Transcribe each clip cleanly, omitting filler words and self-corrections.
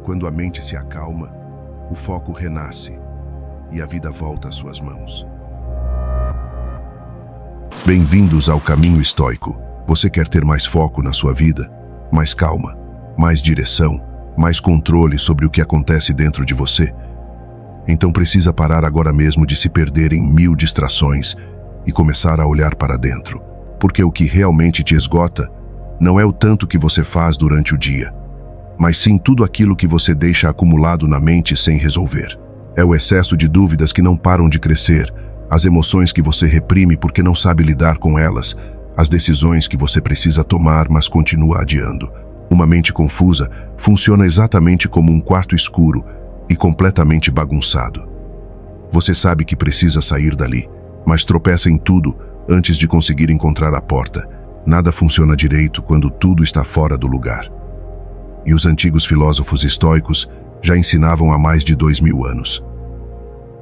Quando a mente se acalma, o foco renasce e a vida volta às suas mãos. Bem-vindos ao Caminho Estoico. Você quer ter mais foco na sua vida? Mais calma, mais direção, mais controle sobre o que acontece dentro de você? Então precisa parar agora mesmo de se perder em 1000 distrações e começar a olhar para dentro. Porque o que realmente te esgota não é o tanto que você faz durante o dia, mas sim tudo aquilo que você deixa acumulado na mente sem resolver. É o excesso de dúvidas que não param de crescer, as emoções que você reprime porque não sabe lidar com elas, as decisões que você precisa tomar, mas continua adiando. Uma mente confusa funciona exatamente como um quarto escuro e completamente bagunçado. Você sabe que precisa sair dali, mas tropeça em tudo antes de conseguir encontrar a porta. Nada funciona direito quando tudo está fora do lugar. E os antigos filósofos estoicos já ensinavam há mais de 2000 anos.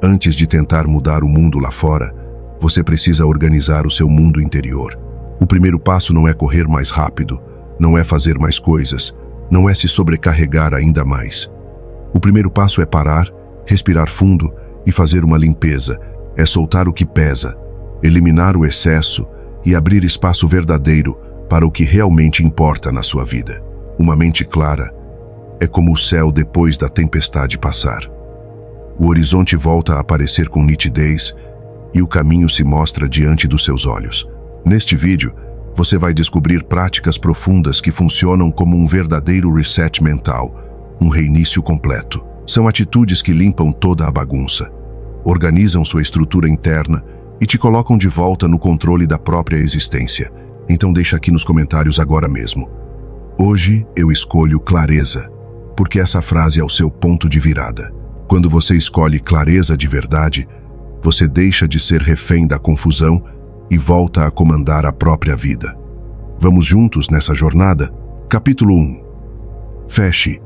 Antes de tentar mudar o mundo lá fora, você precisa organizar o seu mundo interior. O primeiro passo não é correr mais rápido, não é fazer mais coisas, não é se sobrecarregar ainda mais. O primeiro passo é parar, respirar fundo e fazer uma limpeza. É soltar o que pesa, eliminar o excesso e abrir espaço verdadeiro para o que realmente importa na sua vida. Uma mente clara é como o céu depois da tempestade passar. O horizonte volta a aparecer com nitidez e o caminho se mostra diante dos seus olhos. Neste vídeo, você vai descobrir práticas profundas que funcionam como um verdadeiro reset mental, um reinício completo. São atitudes que limpam toda a bagunça, organizam sua estrutura interna e te colocam de volta no controle da própria existência. Então deixa aqui nos comentários agora mesmo. Hoje eu escolho clareza, porque essa frase é o seu ponto de virada. Quando você escolhe clareza de verdade, você deixa de ser refém da confusão e volta a comandar a própria vida. Vamos juntos nessa jornada? Capítulo 1. Feche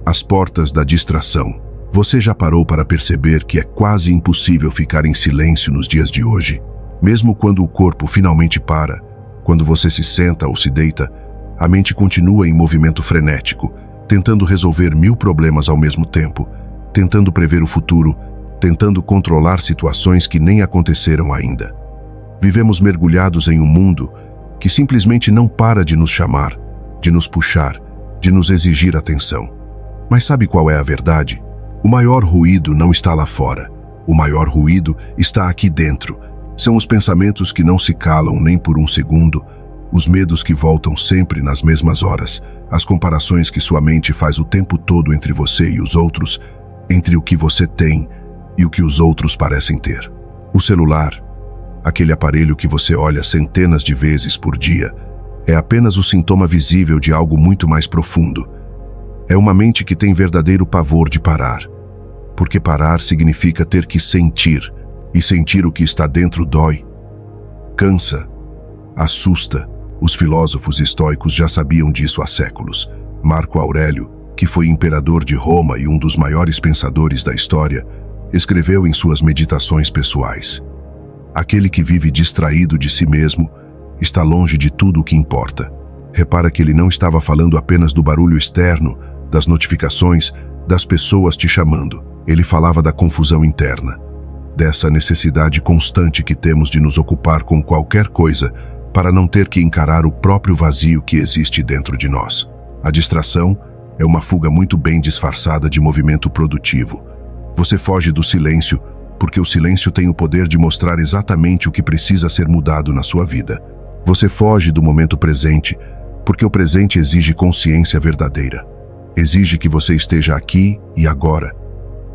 as portas da distração. Você já parou para perceber que é quase impossível ficar em silêncio nos dias de hoje? Mesmo quando o corpo finalmente para, quando você se senta ou se deita, a mente continua em movimento frenético, tentando resolver 1000 problemas ao mesmo tempo, tentando prever o futuro, tentando controlar situações que nem aconteceram ainda. Vivemos mergulhados em um mundo que simplesmente não para de nos chamar, de nos puxar, de nos exigir atenção. Mas sabe qual é a verdade? O maior ruído não está lá fora. O maior ruído está aqui dentro. São os pensamentos que não se calam nem por um segundo, os medos que voltam sempre nas mesmas horas, as comparações que sua mente faz o tempo todo entre você e os outros, entre o que você tem e o que os outros parecem ter. O celular, aquele aparelho que você olha centenas de vezes por dia, é apenas o sintoma visível de algo muito mais profundo. É uma mente que tem verdadeiro pavor de parar, porque parar significa ter que sentir, e sentir o que está dentro dói, cansa, assusta. Os filósofos estoicos já sabiam disso há séculos. Marco Aurélio, que foi imperador de Roma e um dos maiores pensadores da história, escreveu em suas meditações pessoais: aquele que vive distraído de si mesmo está longe de tudo o que importa. Repara que ele não estava falando apenas do barulho externo, das notificações, das pessoas te chamando. Ele falava da confusão interna, dessa necessidade constante que temos de nos ocupar com qualquer coisa para não ter que encarar o próprio vazio que existe dentro de nós. A distração é uma fuga muito bem disfarçada de movimento produtivo. Você foge do silêncio porque o silêncio tem o poder de mostrar exatamente o que precisa ser mudado na sua vida. Você foge do momento presente porque o presente exige consciência verdadeira. Exige que você esteja aqui e agora,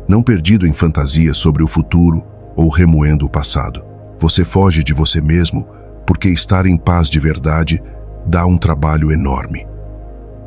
não perdido em fantasias sobre o futuro ou remoendo o passado. Você foge de você mesmo porque estar em paz de verdade dá um trabalho enorme.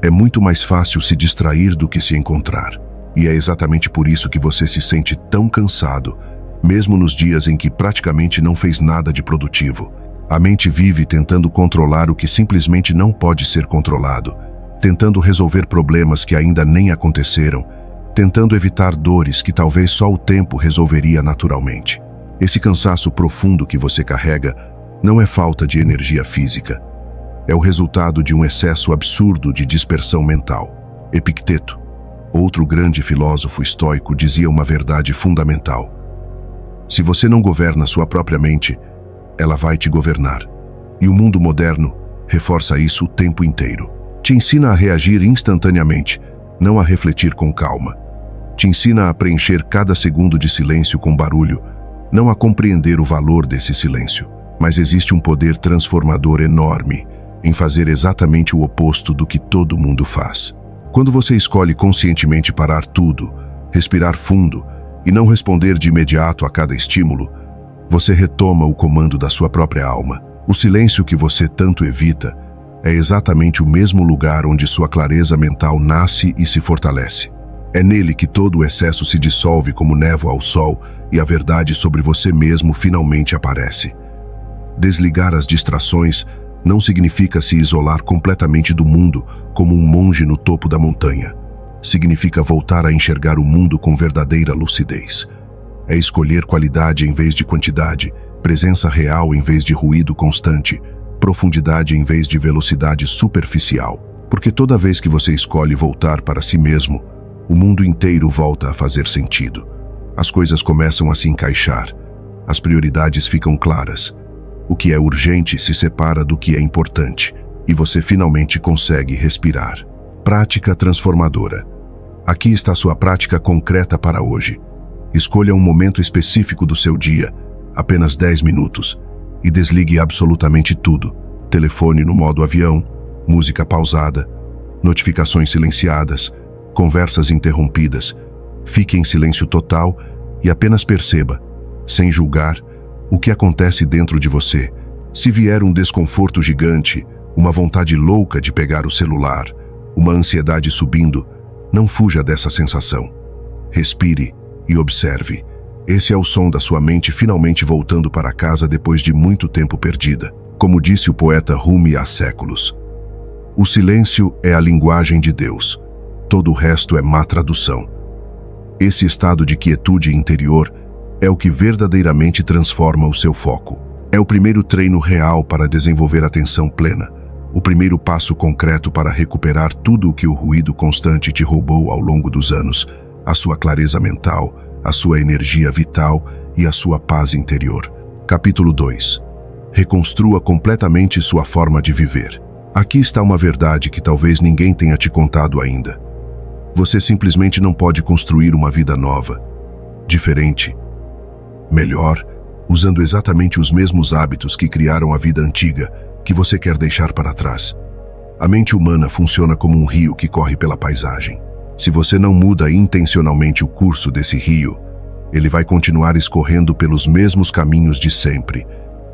É muito mais fácil se distrair do que se encontrar. E é exatamente por isso que você se sente tão cansado, mesmo nos dias em que praticamente não fez nada de produtivo. A mente vive tentando controlar o que simplesmente não pode ser controlado, tentando resolver problemas que ainda nem aconteceram, tentando evitar dores que talvez só o tempo resolveria naturalmente. Esse cansaço profundo que você carrega não é falta de energia física. É o resultado de um excesso absurdo de dispersão mental. Epicteto, Outro grande filósofo estoico dizia uma verdade fundamental: se você não governa sua própria mente, ela vai te governar. E o mundo moderno reforça isso o tempo inteiro. Te ensina a reagir instantaneamente, não a refletir com calma. Te ensina a preencher cada segundo de silêncio com barulho, não a compreender o valor desse silêncio. Mas existe um poder transformador enorme em fazer exatamente o oposto do que todo mundo faz. Quando você escolhe conscientemente parar tudo, respirar fundo e não responder de imediato a cada estímulo, você retoma o comando da sua própria alma. O silêncio que você tanto evita é exatamente o mesmo lugar onde sua clareza mental nasce e se fortalece. É nele que todo o excesso se dissolve como névoa ao sol e a verdade sobre você mesmo finalmente aparece. Desligar as distrações não significa se isolar completamente do mundo como um monge no topo da montanha. Significa voltar a enxergar o mundo com verdadeira lucidez. É escolher qualidade em vez de quantidade, presença real em vez de ruído constante, profundidade em vez de velocidade superficial. Porque toda vez que você escolhe voltar para si mesmo, o mundo inteiro volta a fazer sentido. As coisas começam a se encaixar. As prioridades ficam claras. O que é urgente se separa do que é importante, e você finalmente consegue respirar. Prática transformadora. Aqui está sua prática concreta para hoje. Escolha um momento específico do seu dia, apenas 10 minutos, e desligue absolutamente tudo. Telefone no modo avião, música pausada, notificações silenciadas, conversas interrompidas. Fique em silêncio total e apenas perceba, sem julgar, o que acontece dentro de você. Se vier um desconforto gigante, uma vontade louca de pegar o celular, uma ansiedade subindo, não fuja dessa sensação. Respire e observe. Esse é o som da sua mente finalmente voltando para casa depois de muito tempo perdida. Como disse o poeta Rumi há séculos, o silêncio é a linguagem de Deus. Todo o resto é má tradução. Esse estado de quietude interior é o que verdadeiramente transforma o seu foco. É o primeiro treino real para desenvolver atenção plena, o primeiro passo concreto para recuperar tudo o que o ruído constante te roubou ao longo dos anos, a sua clareza mental, a sua energia vital e a sua paz interior. Capítulo 2. Reconstrua completamente sua forma de viver. Aqui está uma verdade que talvez ninguém tenha te contado ainda. Você simplesmente não pode construir uma vida nova, diferente, melhor, usando exatamente os mesmos hábitos que criaram a vida antiga que você quer deixar para trás. A mente humana funciona como um rio que corre pela paisagem. Se você não muda intencionalmente o curso desse rio, ele vai continuar escorrendo pelos mesmos caminhos de sempre,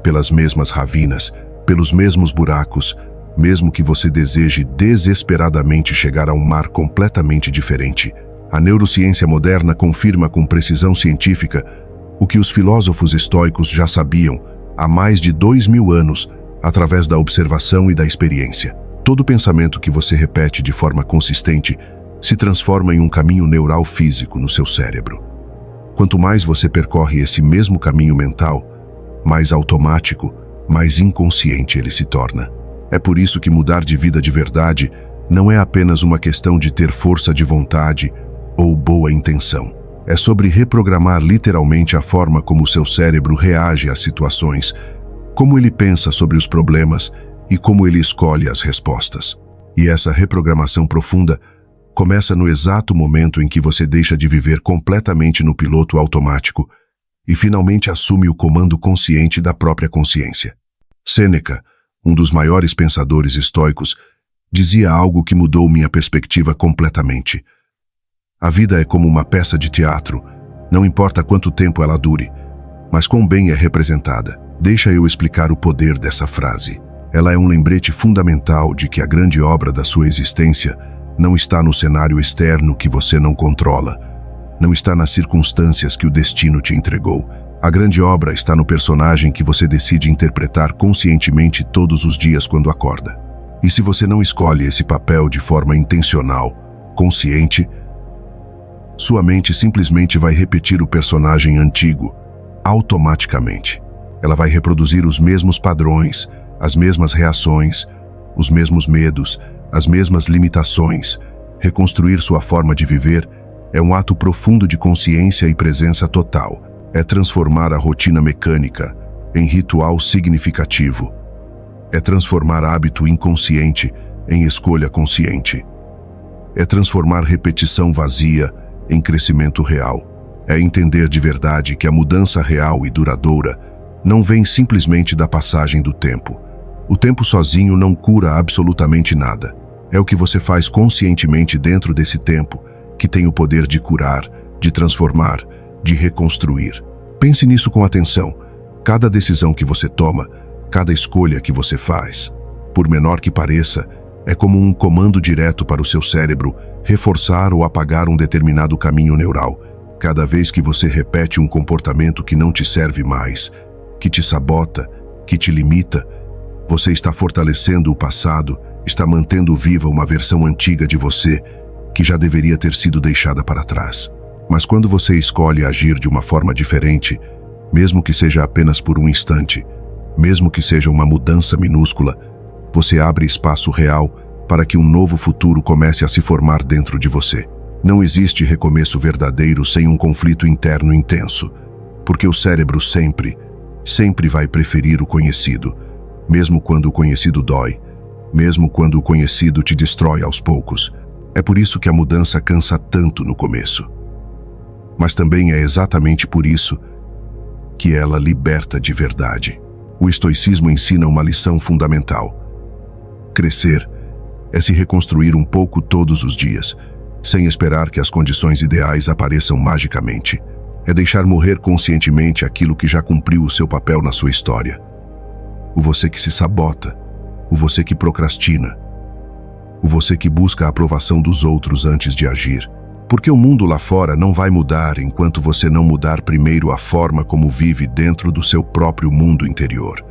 pelas mesmas ravinas, pelos mesmos buracos, mesmo que você deseje desesperadamente chegar a um mar completamente diferente. A neurociência moderna confirma com precisão científica o que os filósofos estoicos já sabiam há mais de 2000 anos, através da observação e da experiência. Todo pensamento que você repete de forma consistente se transforma em um caminho neural físico no seu cérebro. Quanto mais você percorre esse mesmo caminho mental, mais automático, mais inconsciente ele se torna. É por isso que mudar de vida de verdade não é apenas uma questão de ter força de vontade ou boa intenção. É sobre reprogramar literalmente a forma como o seu cérebro reage às situações, como ele pensa sobre os problemas e como ele escolhe as respostas. E essa reprogramação profunda começa no exato momento em que você deixa de viver completamente no piloto automático e finalmente assume o comando consciente da própria consciência. Sêneca, um dos maiores pensadores estoicos, dizia algo que mudou minha perspectiva completamente. A vida é como uma peça de teatro, não importa quanto tempo ela dure, mas quão bem é representada. Deixa eu explicar o poder dessa frase. Ela é um lembrete fundamental de que a grande obra da sua existência não está no cenário externo que você não controla, não está nas circunstâncias que o destino te entregou. A grande obra está no personagem que você decide interpretar conscientemente todos os dias quando acorda. E se você não escolhe esse papel de forma intencional, consciente, sua mente simplesmente vai repetir o personagem antigo, automaticamente. Ela vai reproduzir os mesmos padrões, as mesmas reações, os mesmos medos, as mesmas limitações, Reconstruir sua forma de viver é um ato profundo de consciência e presença total. É transformar a rotina mecânica em ritual significativo. É transformar hábito inconsciente em escolha consciente. É transformar repetição vazia em crescimento real. É entender de verdade que a mudança real e duradoura não vem simplesmente da passagem do tempo. O tempo sozinho não cura absolutamente nada. É o que você faz conscientemente dentro desse tempo que tem o poder de curar, de transformar, de reconstruir. Pense nisso com atenção. Cada decisão que você toma, cada escolha que você faz, por menor que pareça, é como um comando direto para o seu cérebro reforçar ou apagar um determinado caminho neural. Cada vez que você repete um comportamento que não te serve mais, que te sabota, que te limita, você está fortalecendo o passado, está mantendo viva uma versão antiga de você que já deveria ter sido deixada para trás. Mas quando você escolhe agir de uma forma diferente, mesmo que seja apenas por um instante, mesmo que seja uma mudança minúscula, você abre espaço real para que um novo futuro comece a se formar dentro de você. Não existe recomeço verdadeiro sem um conflito interno intenso, porque o cérebro sempre vai preferir o conhecido, mesmo quando o conhecido dói, mesmo quando o conhecido te destrói aos poucos. É por isso que a mudança cansa tanto no começo. Mas também é exatamente por isso que ela liberta de verdade. O estoicismo ensina uma lição fundamental. Crescer é se reconstruir um pouco todos os dias, sem esperar que as condições ideais apareçam magicamente. É deixar morrer conscientemente aquilo que já cumpriu o seu papel na sua história. O você que se sabota, o você que procrastina, o você que busca a aprovação dos outros antes de agir. Porque o mundo lá fora não vai mudar enquanto você não mudar primeiro a forma como vive dentro do seu próprio mundo interior.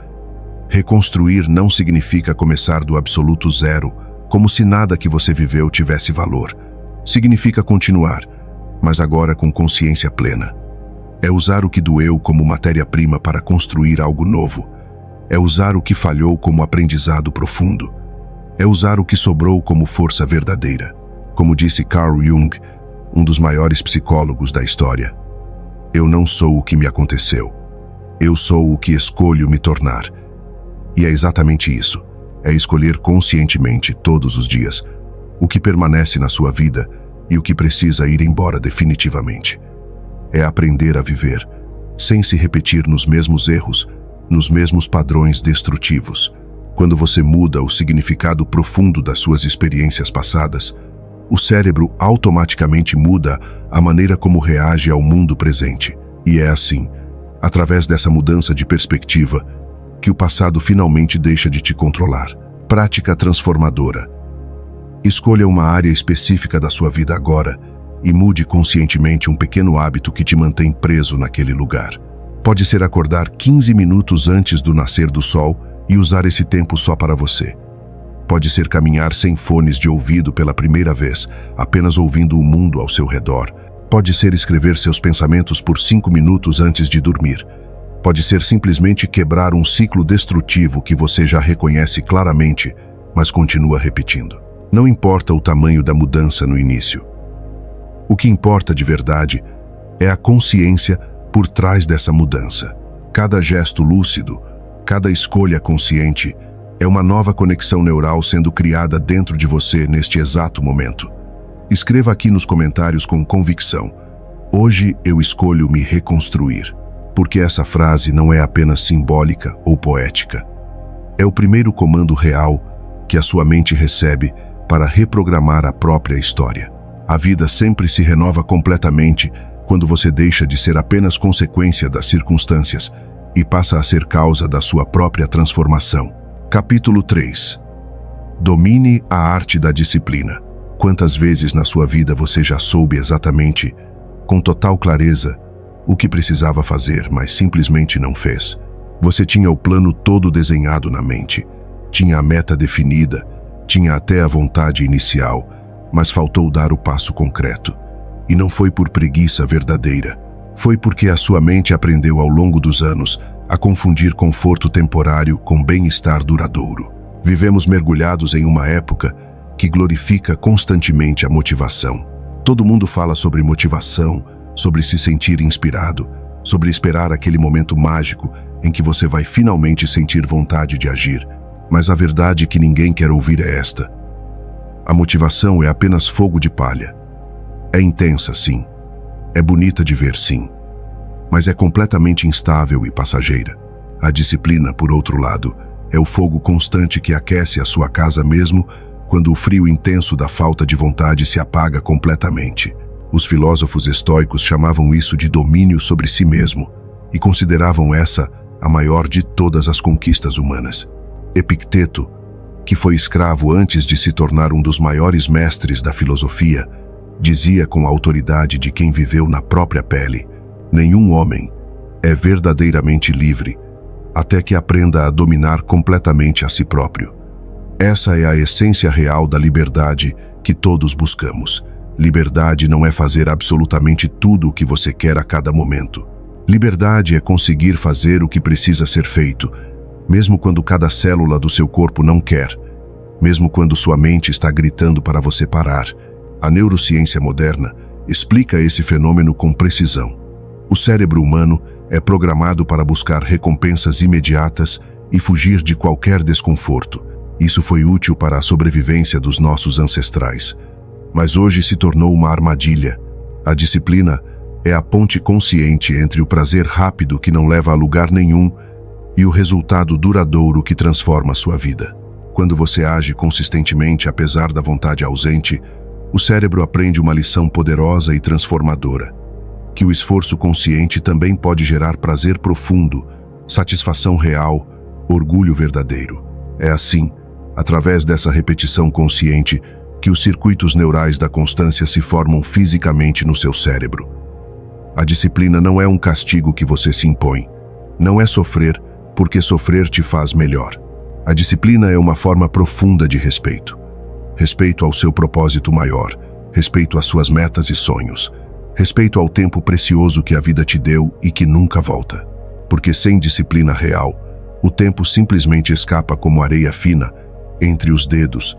Reconstruir não significa começar do absoluto zero, como se nada que você viveu tivesse valor. Significa continuar, mas agora com consciência plena. É usar o que doeu como matéria-prima para construir algo novo. É usar o que falhou como aprendizado profundo. É usar o que sobrou como força verdadeira. Como disse Carl Jung, um dos maiores psicólogos da história, eu não sou o que me aconteceu. Eu sou o que escolho me tornar. E é exatamente isso. É escolher conscientemente, todos os dias, o que permanece na sua vida e o que precisa ir embora definitivamente. É aprender a viver, sem se repetir nos mesmos erros, nos mesmos padrões destrutivos. Quando você muda o significado profundo das suas experiências passadas, o cérebro automaticamente muda a maneira como reage ao mundo presente. E é assim, através dessa mudança de perspectiva, que o passado finalmente deixa de te controlar. Prática transformadora. Escolha uma área específica da sua vida agora e mude conscientemente um pequeno hábito que te mantém preso naquele lugar. Pode ser acordar 15 minutos antes do nascer do sol e usar esse tempo só para você. Pode ser caminhar sem fones de ouvido pela primeira vez, apenas ouvindo o mundo ao seu redor. Pode ser escrever seus pensamentos por 5 minutos antes de dormir. Pode ser simplesmente quebrar um ciclo destrutivo que você já reconhece claramente, mas continua repetindo. Não importa o tamanho da mudança no início. O que importa de verdade é a consciência por trás dessa mudança. Cada gesto lúcido, cada escolha consciente, é uma nova conexão neural sendo criada dentro de você neste exato momento. Escreva aqui nos comentários com convicção: hoje eu escolho me reconstruir. Porque essa frase não é apenas simbólica ou poética. É o primeiro comando real que a sua mente recebe para reprogramar a própria história. A vida sempre se renova completamente quando você deixa de ser apenas consequência das circunstâncias e passa a ser causa da sua própria transformação. Capítulo 3. Domine a arte da disciplina. Quantas vezes na sua vida você já soube exatamente, com total clareza, o que precisava fazer, mas simplesmente não fez? Você tinha o plano todo desenhado na mente, tinha a meta definida, tinha até a vontade inicial, mas faltou dar o passo concreto. E não foi por preguiça verdadeira. Foi porque a sua mente aprendeu ao longo dos anos a confundir conforto temporário com bem-estar duradouro. Vivemos mergulhados em uma época que glorifica constantemente a motivação. Todo mundo fala sobre motivação, sobre se sentir inspirado, sobre esperar aquele momento mágico em que você vai finalmente sentir vontade de agir. Mas a verdade que ninguém quer ouvir é esta: a motivação é apenas fogo de palha. É intensa, sim. É bonita de ver, sim. Mas é completamente instável e passageira. A disciplina, por outro lado, é o fogo constante que aquece a sua casa mesmo quando o frio intenso da falta de vontade se apaga completamente. Os filósofos estoicos chamavam isso de domínio sobre si mesmo e consideravam essa a maior de todas as conquistas humanas. Epicteto, que foi escravo antes de se tornar um dos maiores mestres da filosofia, dizia com a autoridade de quem viveu na própria pele: nenhum homem é verdadeiramente livre até que aprenda a dominar completamente a si próprio. Essa é a essência real da liberdade que todos buscamos. Liberdade não é fazer absolutamente tudo o que você quer a cada momento. Liberdade é conseguir fazer o que precisa ser feito, mesmo quando cada célula do seu corpo não quer, mesmo quando sua mente está gritando para você parar. A neurociência moderna explica esse fenômeno com precisão. O cérebro humano é programado para buscar recompensas imediatas e fugir de qualquer desconforto. Isso foi útil para a sobrevivência dos nossos ancestrais, mas hoje se tornou uma armadilha. A disciplina é a ponte consciente entre o prazer rápido que não leva a lugar nenhum e o resultado duradouro que transforma sua vida. Quando você age consistentemente apesar da vontade ausente, o cérebro aprende uma lição poderosa e transformadora: que o esforço consciente também pode gerar prazer profundo, satisfação real, orgulho verdadeiro. É assim, através dessa repetição consciente, que os circuitos neurais da constância se formam fisicamente no seu cérebro. A disciplina não é um castigo que você se impõe. Não é sofrer, porque sofrer te faz melhor. A disciplina é uma forma profunda de respeito. Respeito ao seu propósito maior, respeito às suas metas e sonhos, respeito ao tempo precioso que a vida te deu e que nunca volta. Porque sem disciplina real, o tempo simplesmente escapa como areia fina entre os dedos,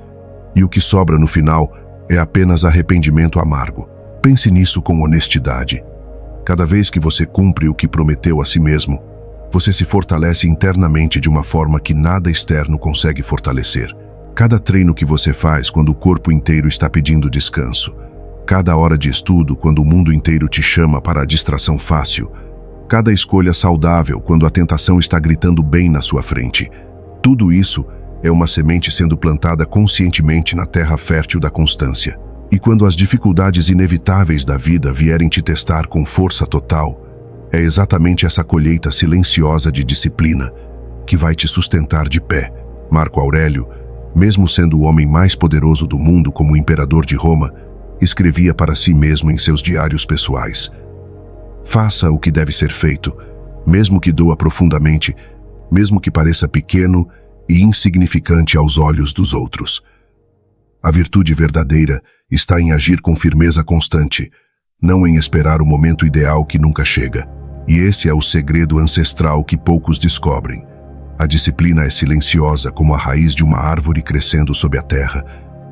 e o que sobra no final é apenas arrependimento amargo. Pense nisso com honestidade. Cada vez que você cumpre o que prometeu a si mesmo, você se fortalece internamente de uma forma que nada externo consegue fortalecer. Cada treino que você faz quando o corpo inteiro está pedindo descanso, cada hora de estudo quando o mundo inteiro te chama para a distração fácil, cada escolha saudável quando a tentação está gritando bem na sua frente, tudo isso é uma semente sendo plantada conscientemente na terra fértil da constância. E quando as dificuldades inevitáveis da vida vierem te testar com força total, é exatamente essa colheita silenciosa de disciplina que vai te sustentar de pé. Marco Aurélio, mesmo sendo o homem mais poderoso do mundo como imperador de Roma, escrevia para si mesmo em seus diários pessoais: faça o que deve ser feito, mesmo que doa profundamente, mesmo que pareça pequeno e insignificante aos olhos dos outros. A virtude verdadeira está em agir com firmeza constante, não em esperar o momento ideal que nunca chega. E esse é o segredo ancestral que poucos descobrem. A disciplina é silenciosa como a raiz de uma árvore crescendo sob a terra,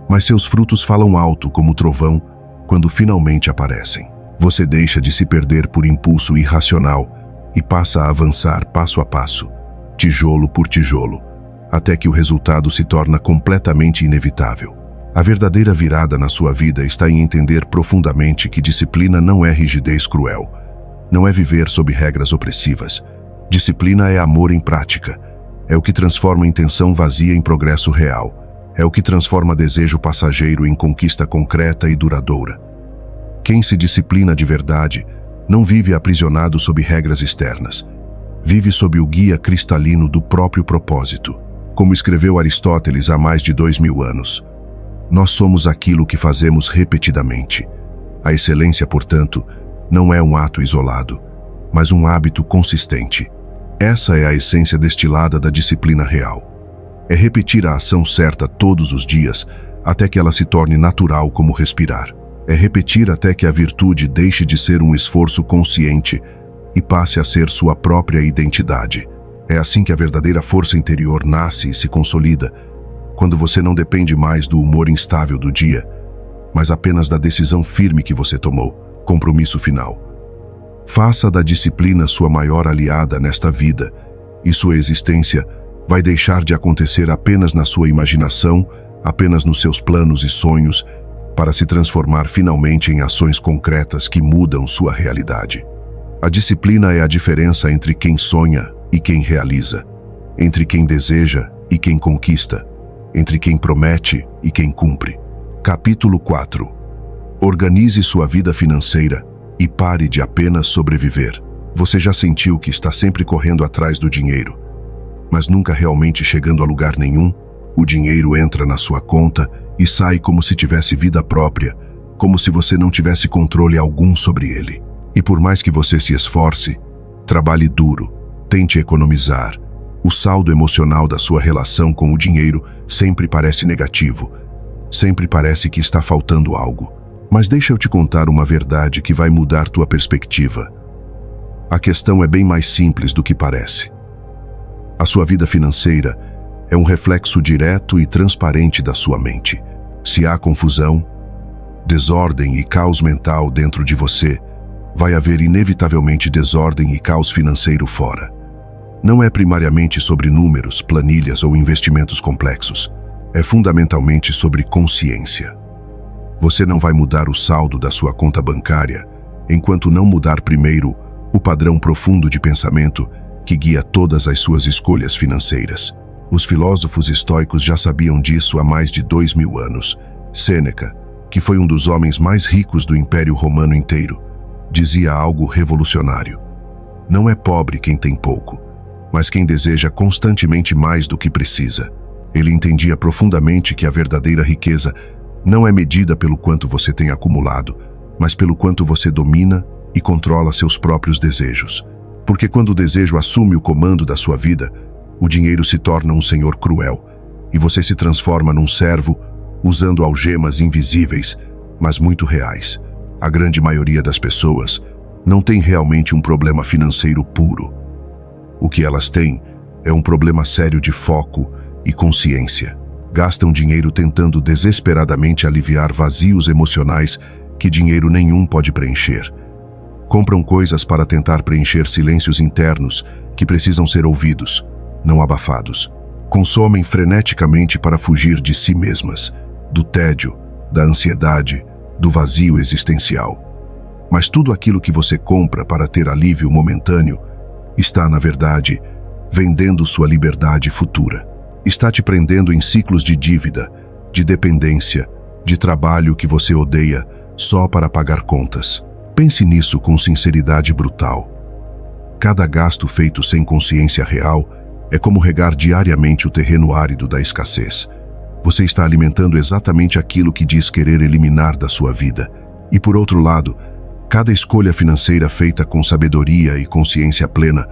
mas seus frutos falam alto como o trovão quando finalmente aparecem. Você deixa de se perder por impulso irracional e passa a avançar passo a passo, tijolo por tijolo, até que o resultado se torna completamente inevitável. A verdadeira virada na sua vida está em entender profundamente que disciplina não é rigidez cruel, não é viver sob regras opressivas. Disciplina é amor em prática, é o que transforma intenção vazia em progresso real, é o que transforma desejo passageiro em conquista concreta e duradoura. Quem se disciplina de verdade não vive aprisionado sob regras externas, vive sob o guia cristalino do próprio propósito. Como escreveu Aristóteles há mais de 2000 anos, nós somos aquilo que fazemos repetidamente. A excelência, portanto, não é um ato isolado, mas um hábito consistente. Essa é a essência destilada da disciplina real. É repetir a ação certa todos os dias até que ela se torne natural como respirar. É repetir até que a virtude deixe de ser um esforço consciente e passe a ser sua própria identidade. É assim que a verdadeira força interior nasce e se consolida. quando você não depende mais do humor instável do dia, mas apenas da decisão firme que você tomou, compromisso final. Faça da disciplina sua maior aliada nesta vida, e sua existência vai deixar de acontecer apenas na sua imaginação, apenas nos seus planos e sonhos, para se transformar finalmente em ações concretas que mudam sua realidade. A disciplina é a diferença entre quem sonha e quem realiza, entre quem deseja e quem conquista, entre quem promete e quem cumpre. Capítulo 4. Organize sua vida financeira e pare de apenas sobreviver. Você já sentiu que está sempre correndo atrás do dinheiro, mas nunca realmente chegando a lugar nenhum? O dinheiro entra na sua conta e sai como se tivesse vida própria, como se você não tivesse controle algum sobre ele. E por mais que você se esforce, trabalhe duro, tente economizar, o saldo emocional da sua relação com o dinheiro sempre parece negativo, sempre parece que está faltando algo. Mas deixa eu te contar uma verdade que vai mudar tua perspectiva. A questão é bem mais simples do que parece. A sua vida financeira é um reflexo direto e transparente da sua mente. Se há confusão, desordem e caos mental dentro de você, vai haver inevitavelmente desordem e caos financeiro fora. Não é primariamente sobre números, planilhas ou investimentos complexos. É fundamentalmente sobre consciência. Você não vai mudar o saldo da sua conta bancária enquanto não mudar primeiro o padrão profundo de pensamento que guia todas as suas escolhas financeiras. Os filósofos estoicos já sabiam disso há mais de 2000 anos. Sêneca, que foi um dos homens mais ricos do Império Romano inteiro, dizia algo revolucionário. Não é pobre quem tem pouco, mas quem deseja constantemente mais do que precisa. Ele entendia profundamente que a verdadeira riqueza não é medida pelo quanto você tem acumulado, mas pelo quanto você domina e controla seus próprios desejos. Porque quando o desejo assume o comando da sua vida, o dinheiro se torna um senhor cruel, e você se transforma num servo usando algemas invisíveis, mas muito reais. A grande maioria das pessoas não tem realmente um problema financeiro puro. O que elas têm é um problema sério de foco e consciência. Gastam dinheiro tentando desesperadamente aliviar vazios emocionais que dinheiro nenhum pode preencher. Compram coisas para tentar preencher silêncios internos que precisam ser ouvidos, não abafados. Consomem freneticamente para fugir de si mesmas, do tédio, da ansiedade, do vazio existencial. Mas tudo aquilo que você compra para ter alívio momentâneo está, na verdade, vendendo sua liberdade futura. Está te prendendo em ciclos de dívida, de dependência, de trabalho que você odeia só para pagar contas. Pense nisso com sinceridade brutal. Cada gasto feito sem consciência real é como regar diariamente o terreno árido da escassez. Você está alimentando exatamente aquilo que diz querer eliminar da sua vida. E por outro lado, cada escolha financeira feita com sabedoria e consciência plena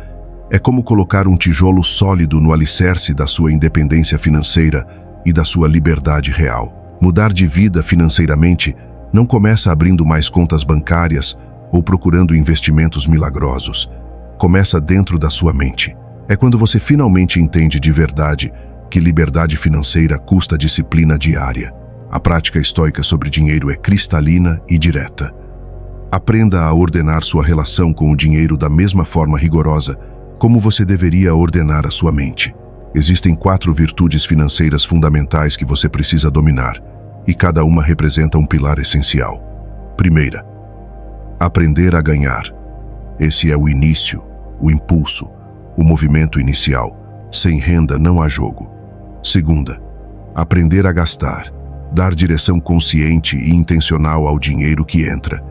é como colocar um tijolo sólido no alicerce da sua independência financeira e da sua liberdade real. Mudar de vida financeiramente não começa abrindo mais contas bancárias ou procurando investimentos milagrosos. Começa dentro da sua mente. É quando você finalmente entende de verdade que liberdade financeira custa disciplina diária. A prática estoica sobre dinheiro é cristalina e direta. Aprenda a ordenar sua relação com o dinheiro da mesma forma rigorosa como você deveria ordenar a sua mente. Existem 4 virtudes financeiras fundamentais que você precisa dominar, e cada uma representa um pilar essencial. Primeira, aprender a ganhar. Esse é o início, o impulso, o movimento inicial. Sem renda não há jogo. Segunda, aprender a gastar. Dar direção consciente e intencional ao dinheiro que entra.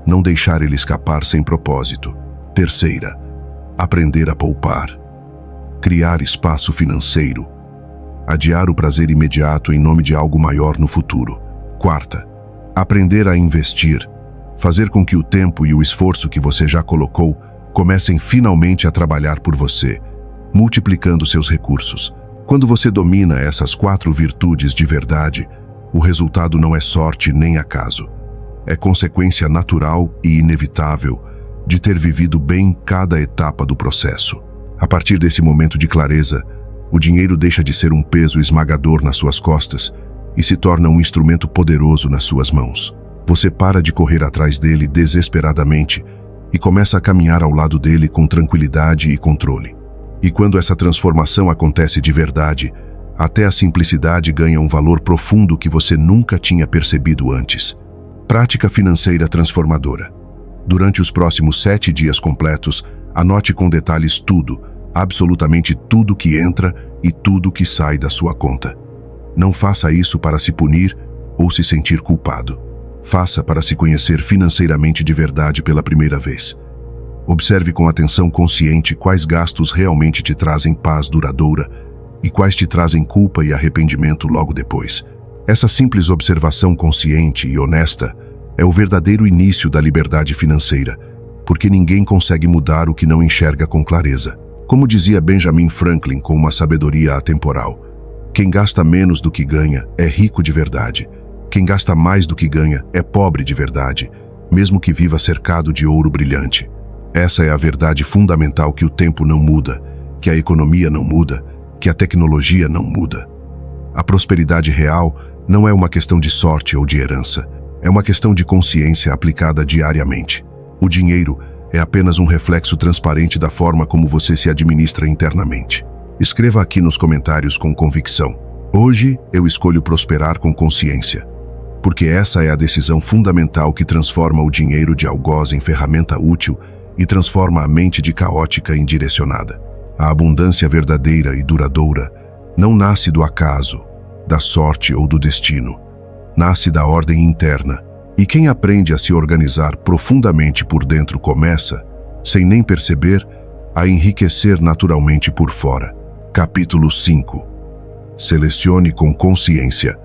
Não deixar ele escapar sem propósito. Terceira, aprender a poupar. Criar espaço financeiro. Adiar o prazer imediato em nome de algo maior no futuro. Quarta, aprender a investir. Fazer com que o tempo e o esforço que você já colocou comecem finalmente a trabalhar por você, multiplicando seus recursos. Quando você domina essas 4 virtudes de verdade, o resultado não é sorte nem acaso. É consequência natural e inevitável de ter vivido bem cada etapa do processo. A partir desse momento de clareza, O dinheiro deixa de ser um peso esmagador nas suas costas e se torna um instrumento poderoso nas suas mãos. Você para de correr atrás dele desesperadamente e começa a caminhar ao lado dele com tranquilidade e controle. E quando essa transformação acontece de verdade, até a simplicidade ganha um valor profundo que você nunca tinha percebido antes. Prática financeira transformadora. Durante os próximos 7 dias completos, anote com detalhes tudo, absolutamente tudo que entra e tudo que sai da sua conta. Não faça isso para se punir ou se sentir culpado. Faça para se conhecer financeiramente de verdade pela primeira vez. Observe com atenção consciente quais gastos realmente te trazem paz duradoura e quais te trazem culpa e arrependimento logo depois. Essa simples observação consciente e honesta é o verdadeiro início da liberdade financeira, porque ninguém consegue mudar o que não enxerga com clareza. Como dizia Benjamin Franklin com uma sabedoria atemporal, quem gasta menos do que ganha é rico de verdade. Quem gasta mais do que ganha é pobre de verdade, mesmo que viva cercado de ouro brilhante. Essa é a verdade fundamental que o tempo não muda, que a economia não muda, que a tecnologia não muda. A prosperidade real não é uma questão de sorte ou de herança, é uma questão de consciência aplicada diariamente. O dinheiro é apenas um reflexo transparente da forma como você se administra internamente. Escreva aqui nos comentários com convicção: hoje eu escolho prosperar com consciência. Porque essa é a decisão fundamental que transforma o dinheiro de algoz em ferramenta útil e transforma a mente de caótica em direcionada. A abundância verdadeira e duradoura não nasce do acaso, da sorte ou do destino. Nasce da ordem interna. E quem aprende a se organizar profundamente por dentro começa, sem nem perceber, a enriquecer naturalmente por fora. Capítulo 5. Selecione com consciência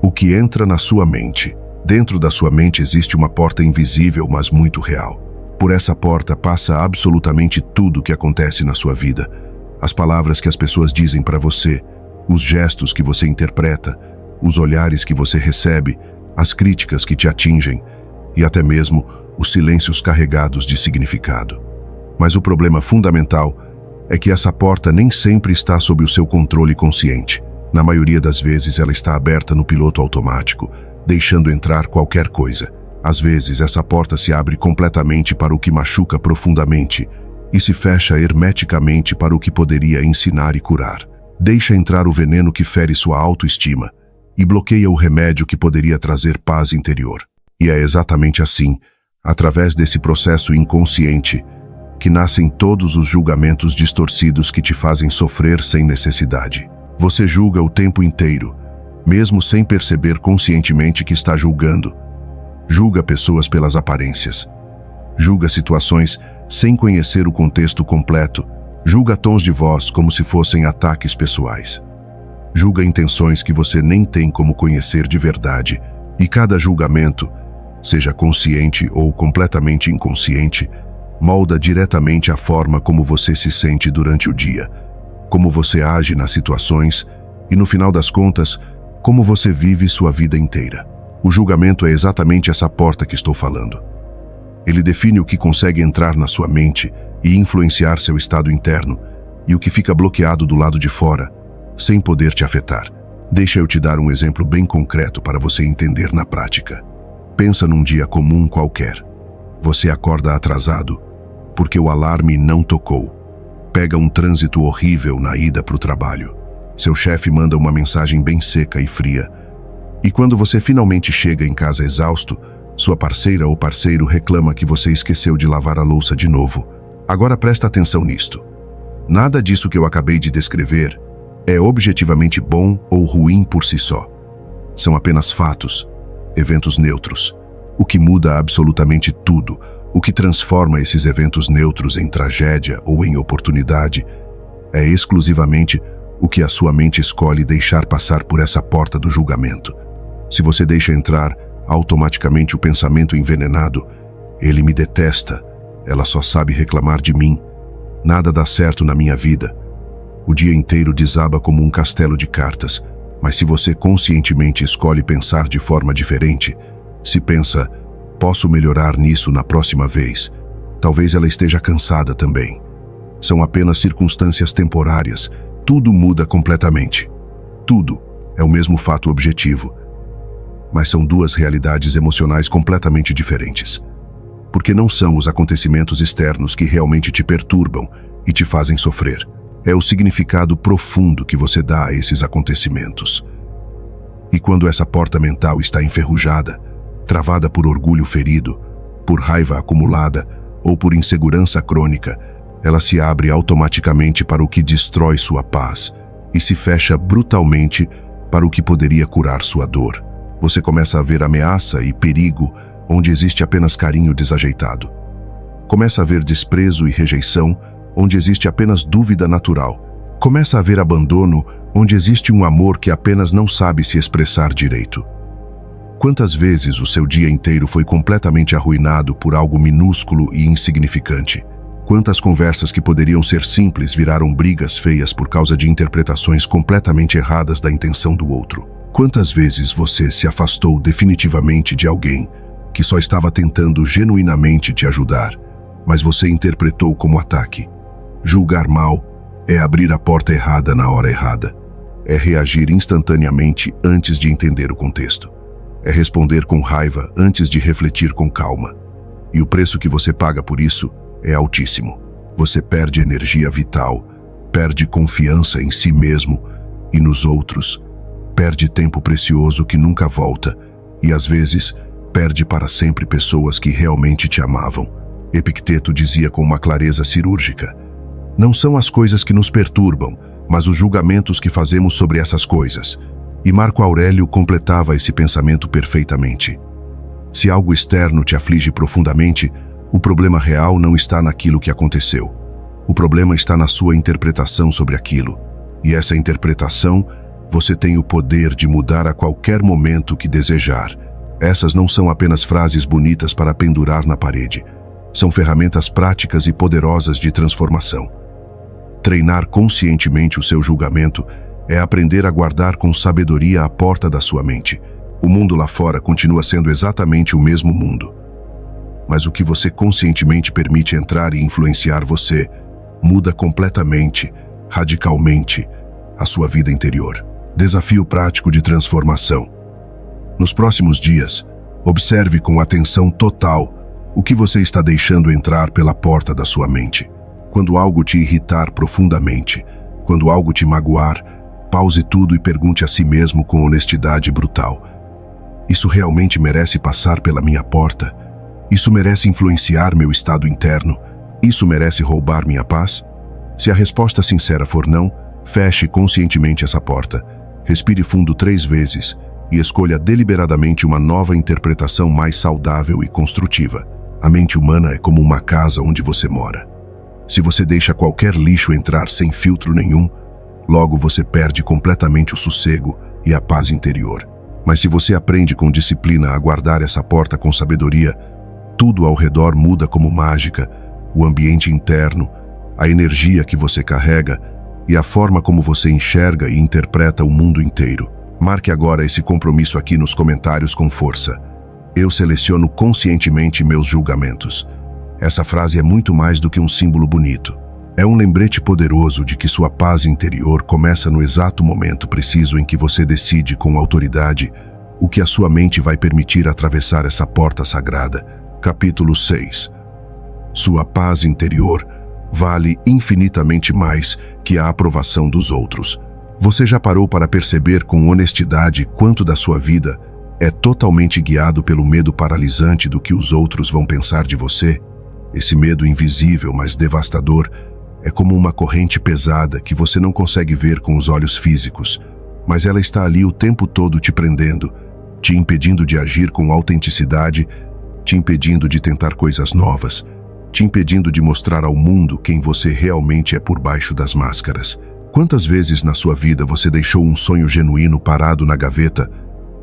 o que entra na sua mente. Dentro da sua mente existe uma porta invisível, mas muito real. Por essa porta passa absolutamente tudo o que acontece na sua vida. As palavras que as pessoas dizem para você, os gestos que você interpreta, os olhares que você recebe, as críticas que te atingem e até mesmo os silêncios carregados de significado. Mas o problema fundamental é que essa porta nem sempre está sob o seu controle consciente. Na maioria das vezes ela está aberta no piloto automático, deixando entrar qualquer coisa. Às vezes essa porta se abre completamente para o que machuca profundamente e se fecha hermeticamente para o que poderia ensinar e curar. Deixa entrar o veneno que fere sua autoestima e bloqueia o remédio que poderia trazer paz interior. E é exatamente assim, através desse processo inconsciente, que nascem todos os julgamentos distorcidos que te fazem sofrer sem necessidade. Você julga o tempo inteiro, mesmo sem perceber conscientemente que está julgando. Julga pessoas pelas aparências. Julga situações sem conhecer o contexto completo. Julga tons de voz como se fossem ataques pessoais. Julga intenções que você nem tem como conhecer de verdade. E cada julgamento, seja consciente ou completamente inconsciente, molda diretamente a forma como você se sente durante o dia, como você age nas situações e, no final das contas, como você vive sua vida inteira. O julgamento é exatamente essa porta que estou falando. Ele define o que consegue entrar na sua mente e influenciar seu estado interno e o que fica bloqueado do lado de fora, sem poder te afetar. Deixa eu te dar um exemplo bem concreto para você entender na prática. Pensa num dia comum qualquer. Você acorda atrasado porque o alarme não tocou. Pega um trânsito horrível na ida para o trabalho. Seu chefe manda uma mensagem bem seca e fria. E quando você finalmente chega em casa exausto, sua parceira ou parceiro reclama que você esqueceu de lavar a louça de novo. Agora presta atenção nisto. Nada disso que eu acabei de descrever é objetivamente bom ou ruim por si só. São apenas fatos, eventos neutros. O que muda absolutamente tudo, o que transforma esses eventos neutros em tragédia ou em oportunidade, é exclusivamente o que a sua mente escolhe deixar passar por essa porta do julgamento. Se você deixa entrar automaticamente o pensamento envenenado, ele me detesta, ela só sabe reclamar de mim, nada dá certo na minha vida. O dia inteiro desaba como um castelo de cartas, mas se você conscientemente escolhe pensar de forma diferente, se pensa, posso melhorar nisso na próxima vez, talvez ela esteja cansada também. São apenas circunstâncias temporárias, tudo muda completamente. Tudo é o mesmo fato objetivo, mas são duas realidades emocionais completamente diferentes. Porque não são os acontecimentos externos que realmente te perturbam e te fazem sofrer. É o significado profundo que você dá a esses acontecimentos. E quando essa porta mental está enferrujada, travada por orgulho ferido, por raiva acumulada ou por insegurança crônica, ela se abre automaticamente para o que destrói sua paz e se fecha brutalmente para o que poderia curar sua dor. Você começa a ver ameaça e perigo onde existe apenas carinho desajeitado. Começa a ver desprezo e rejeição onde existe apenas dúvida natural. Começa a ver abandono onde existe um amor que apenas não sabe se expressar direito. Quantas vezes o seu dia inteiro foi completamente arruinado por algo minúsculo e insignificante? Quantas conversas que poderiam ser simples viraram brigas feias por causa de interpretações completamente erradas da intenção do outro? Quantas vezes você se afastou definitivamente de alguém que só estava tentando genuinamente te ajudar, mas você interpretou como ataque? Julgar mal é abrir a porta errada na hora errada. É reagir instantaneamente antes de entender o contexto. É responder com raiva antes de refletir com calma. E o preço que você paga por isso é altíssimo. Você perde energia vital, perde confiança em si mesmo e nos outros, perde tempo precioso que nunca volta e, às vezes, perde para sempre pessoas que realmente te amavam. Epicteto dizia com uma clareza cirúrgica: não são as coisas que nos perturbam, mas os julgamentos que fazemos sobre essas coisas. E Marco Aurélio completava esse pensamento perfeitamente. Se algo externo te aflige profundamente, o problema real não está naquilo que aconteceu. O problema está na sua interpretação sobre aquilo. E essa interpretação, você tem o poder de mudar a qualquer momento que desejar. Essas não são apenas frases bonitas para pendurar na parede. São ferramentas práticas e poderosas de transformação. Treinar conscientemente o seu julgamento é aprender a guardar com sabedoria a porta da sua mente. O mundo lá fora continua sendo exatamente o mesmo mundo. Mas o que você conscientemente permite entrar e influenciar você, muda completamente, radicalmente, a sua vida interior. Desafio prático de transformação. Nos próximos dias, observe com atenção total o que você está deixando entrar pela porta da sua mente. Quando algo te irritar profundamente, quando algo te magoar, pause tudo e pergunte a si mesmo com honestidade brutal: isso realmente merece passar pela minha porta? Isso merece influenciar meu estado interno? Isso merece roubar minha paz? Se a resposta sincera for não, feche conscientemente essa porta, respire fundo 3 vezes e escolha deliberadamente uma nova interpretação mais saudável e construtiva. A mente humana é como uma casa onde você mora. Se você deixa qualquer lixo entrar sem filtro nenhum, logo você perde completamente o sossego e a paz interior. Mas se você aprende com disciplina a guardar essa porta com sabedoria, tudo ao redor muda como mágica, o ambiente interno, a energia que você carrega e a forma como você enxerga e interpreta o mundo inteiro. Marque agora esse compromisso aqui nos comentários com força. Eu seleciono conscientemente meus julgamentos. Essa frase é muito mais do que um símbolo bonito. É um lembrete poderoso de que sua paz interior começa no exato momento preciso em que você decide com autoridade o que a sua mente vai permitir atravessar essa porta sagrada. Capítulo 6. Sua paz interior vale infinitamente mais que a aprovação dos outros. Você já parou para perceber com honestidade quanto da sua vida é totalmente guiado pelo medo paralisante do que os outros vão pensar de você? Esse medo invisível, mas devastador, é como uma corrente pesada que você não consegue ver com os olhos físicos, mas ela está ali o tempo todo te prendendo, te impedindo de agir com autenticidade, te impedindo de tentar coisas novas, te impedindo de mostrar ao mundo quem você realmente é por baixo das máscaras. Quantas vezes na sua vida você deixou um sonho genuíno parado na gaveta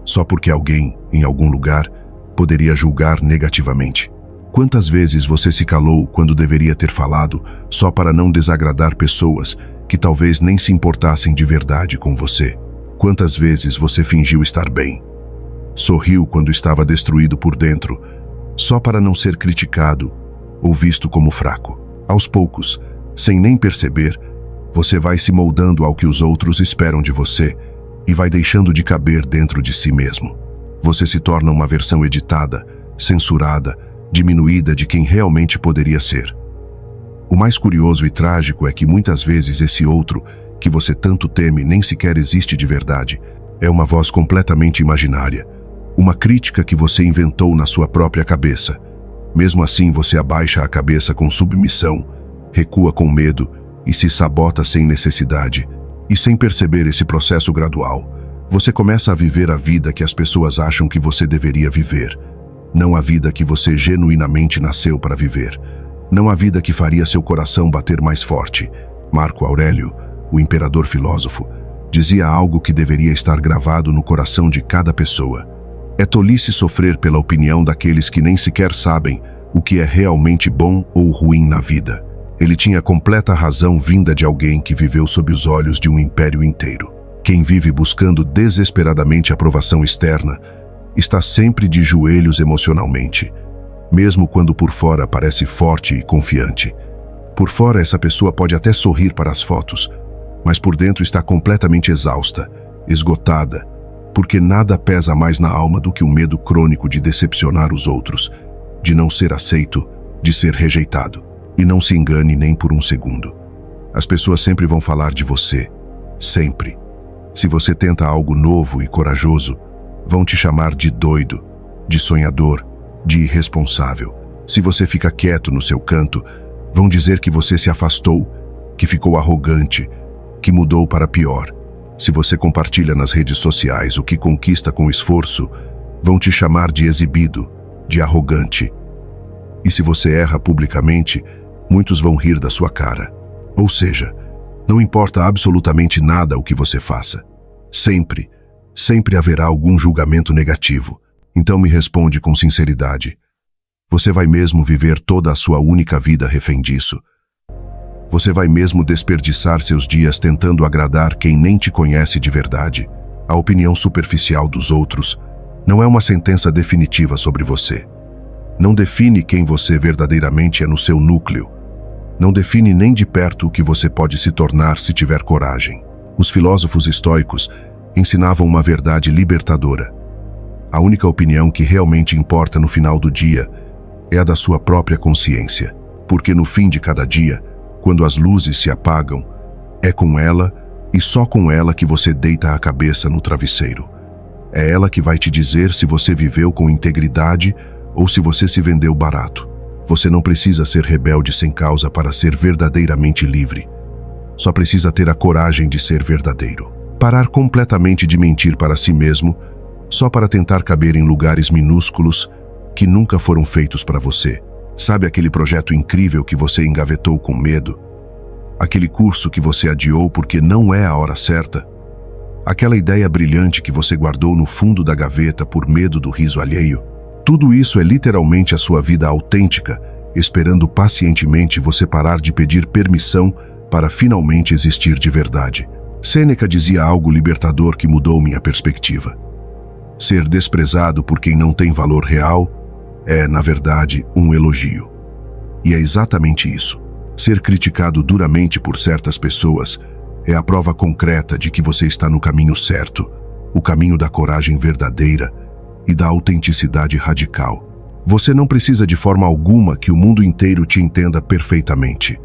só porque alguém, em algum lugar, poderia julgar negativamente? Quantas vezes você se calou quando deveria ter falado só para não desagradar pessoas que talvez nem se importassem de verdade com você? Quantas vezes você fingiu estar bem? Sorriu quando estava destruído por dentro, só para não ser criticado ou visto como fraco? Aos poucos, sem nem perceber, Você vai se moldando ao que os outros esperam de você e vai deixando de caber dentro de si mesmo. Você se torna uma versão editada, censurada, diminuída de quem realmente poderia ser. O mais curioso e trágico é que muitas vezes esse outro, que você tanto teme, nem sequer existe de verdade. É uma voz completamente imaginária, uma crítica que você inventou na sua própria cabeça. Mesmo assim, você abaixa a cabeça com submissão, recua com medo e se sabota sem necessidade. E sem perceber esse processo gradual, você começa a viver a vida que as pessoas acham que você deveria viver, não a vida que você genuinamente nasceu para viver, não a vida que faria seu coração bater mais forte. Marco Aurélio, o imperador filósofo, dizia algo que deveria estar gravado no coração de cada pessoa. É tolice sofrer pela opinião daqueles que nem sequer sabem o que é realmente bom ou ruim na vida. Ele tinha completa razão vinda de alguém que viveu sob os olhos de um império inteiro. Quem vive buscando desesperadamente aprovação externa está sempre de joelhos emocionalmente, mesmo quando por fora parece forte e confiante. Por fora, essa pessoa pode até sorrir para as fotos, mas por dentro está completamente exausta, esgotada, porque nada pesa mais na alma do que o medo crônico de decepcionar os outros, de não ser aceito, de ser rejeitado. E não se engane nem por um segundo. As pessoas sempre vão falar de você. Sempre. Se você tenta algo novo e corajoso, vão te chamar de doido, de sonhador, de irresponsável. Se você fica quieto no seu canto, vão dizer que você se afastou, que ficou arrogante, que mudou para pior. Se você compartilha nas redes sociais o que conquista com esforço, vão te chamar de exibido, de arrogante. E se você erra publicamente, muitos vão rir da sua cara. Ou seja, não importa absolutamente nada o que você faça. Sempre, sempre haverá algum julgamento negativo. Então me responde com sinceridade. Você vai mesmo viver toda a sua única vida refém disso? Você vai mesmo desperdiçar seus dias tentando agradar quem nem te conhece de verdade? A opinião superficial dos outros não é uma sentença definitiva sobre você. Não define quem você verdadeiramente é no seu núcleo. Não define nem de perto o que você pode se tornar se tiver coragem. Os filósofos estoicos ensinavam uma verdade libertadora. A única opinião que realmente importa no final do dia é a da sua própria consciência, porque no fim de cada dia, quando as luzes se apagam, é com ela e só com ela que você deita a cabeça no travesseiro. É ela que vai te dizer se você viveu com integridade ou se você se vendeu barato. Você não precisa ser rebelde sem causa para ser verdadeiramente livre. Só precisa ter a coragem de ser verdadeiro. Parar completamente de mentir para si mesmo, só para tentar caber em lugares minúsculos que nunca foram feitos para você. Sabe aquele projeto incrível que você engavetou com medo? Aquele curso que você adiou porque não é a hora certa? Aquela ideia brilhante que você guardou no fundo da gaveta por medo do riso alheio? Tudo isso é literalmente a sua vida autêntica, esperando pacientemente você parar de pedir permissão para finalmente existir de verdade. Sêneca dizia algo libertador que mudou minha perspectiva. Ser desprezado por quem não tem valor real é, na verdade, um elogio. E é exatamente isso. Ser criticado duramente por certas pessoas é a prova concreta de que você está no caminho certo, o caminho da coragem verdadeira e da autenticidade radical. Você não precisa de forma alguma que o mundo inteiro te entenda perfeitamente.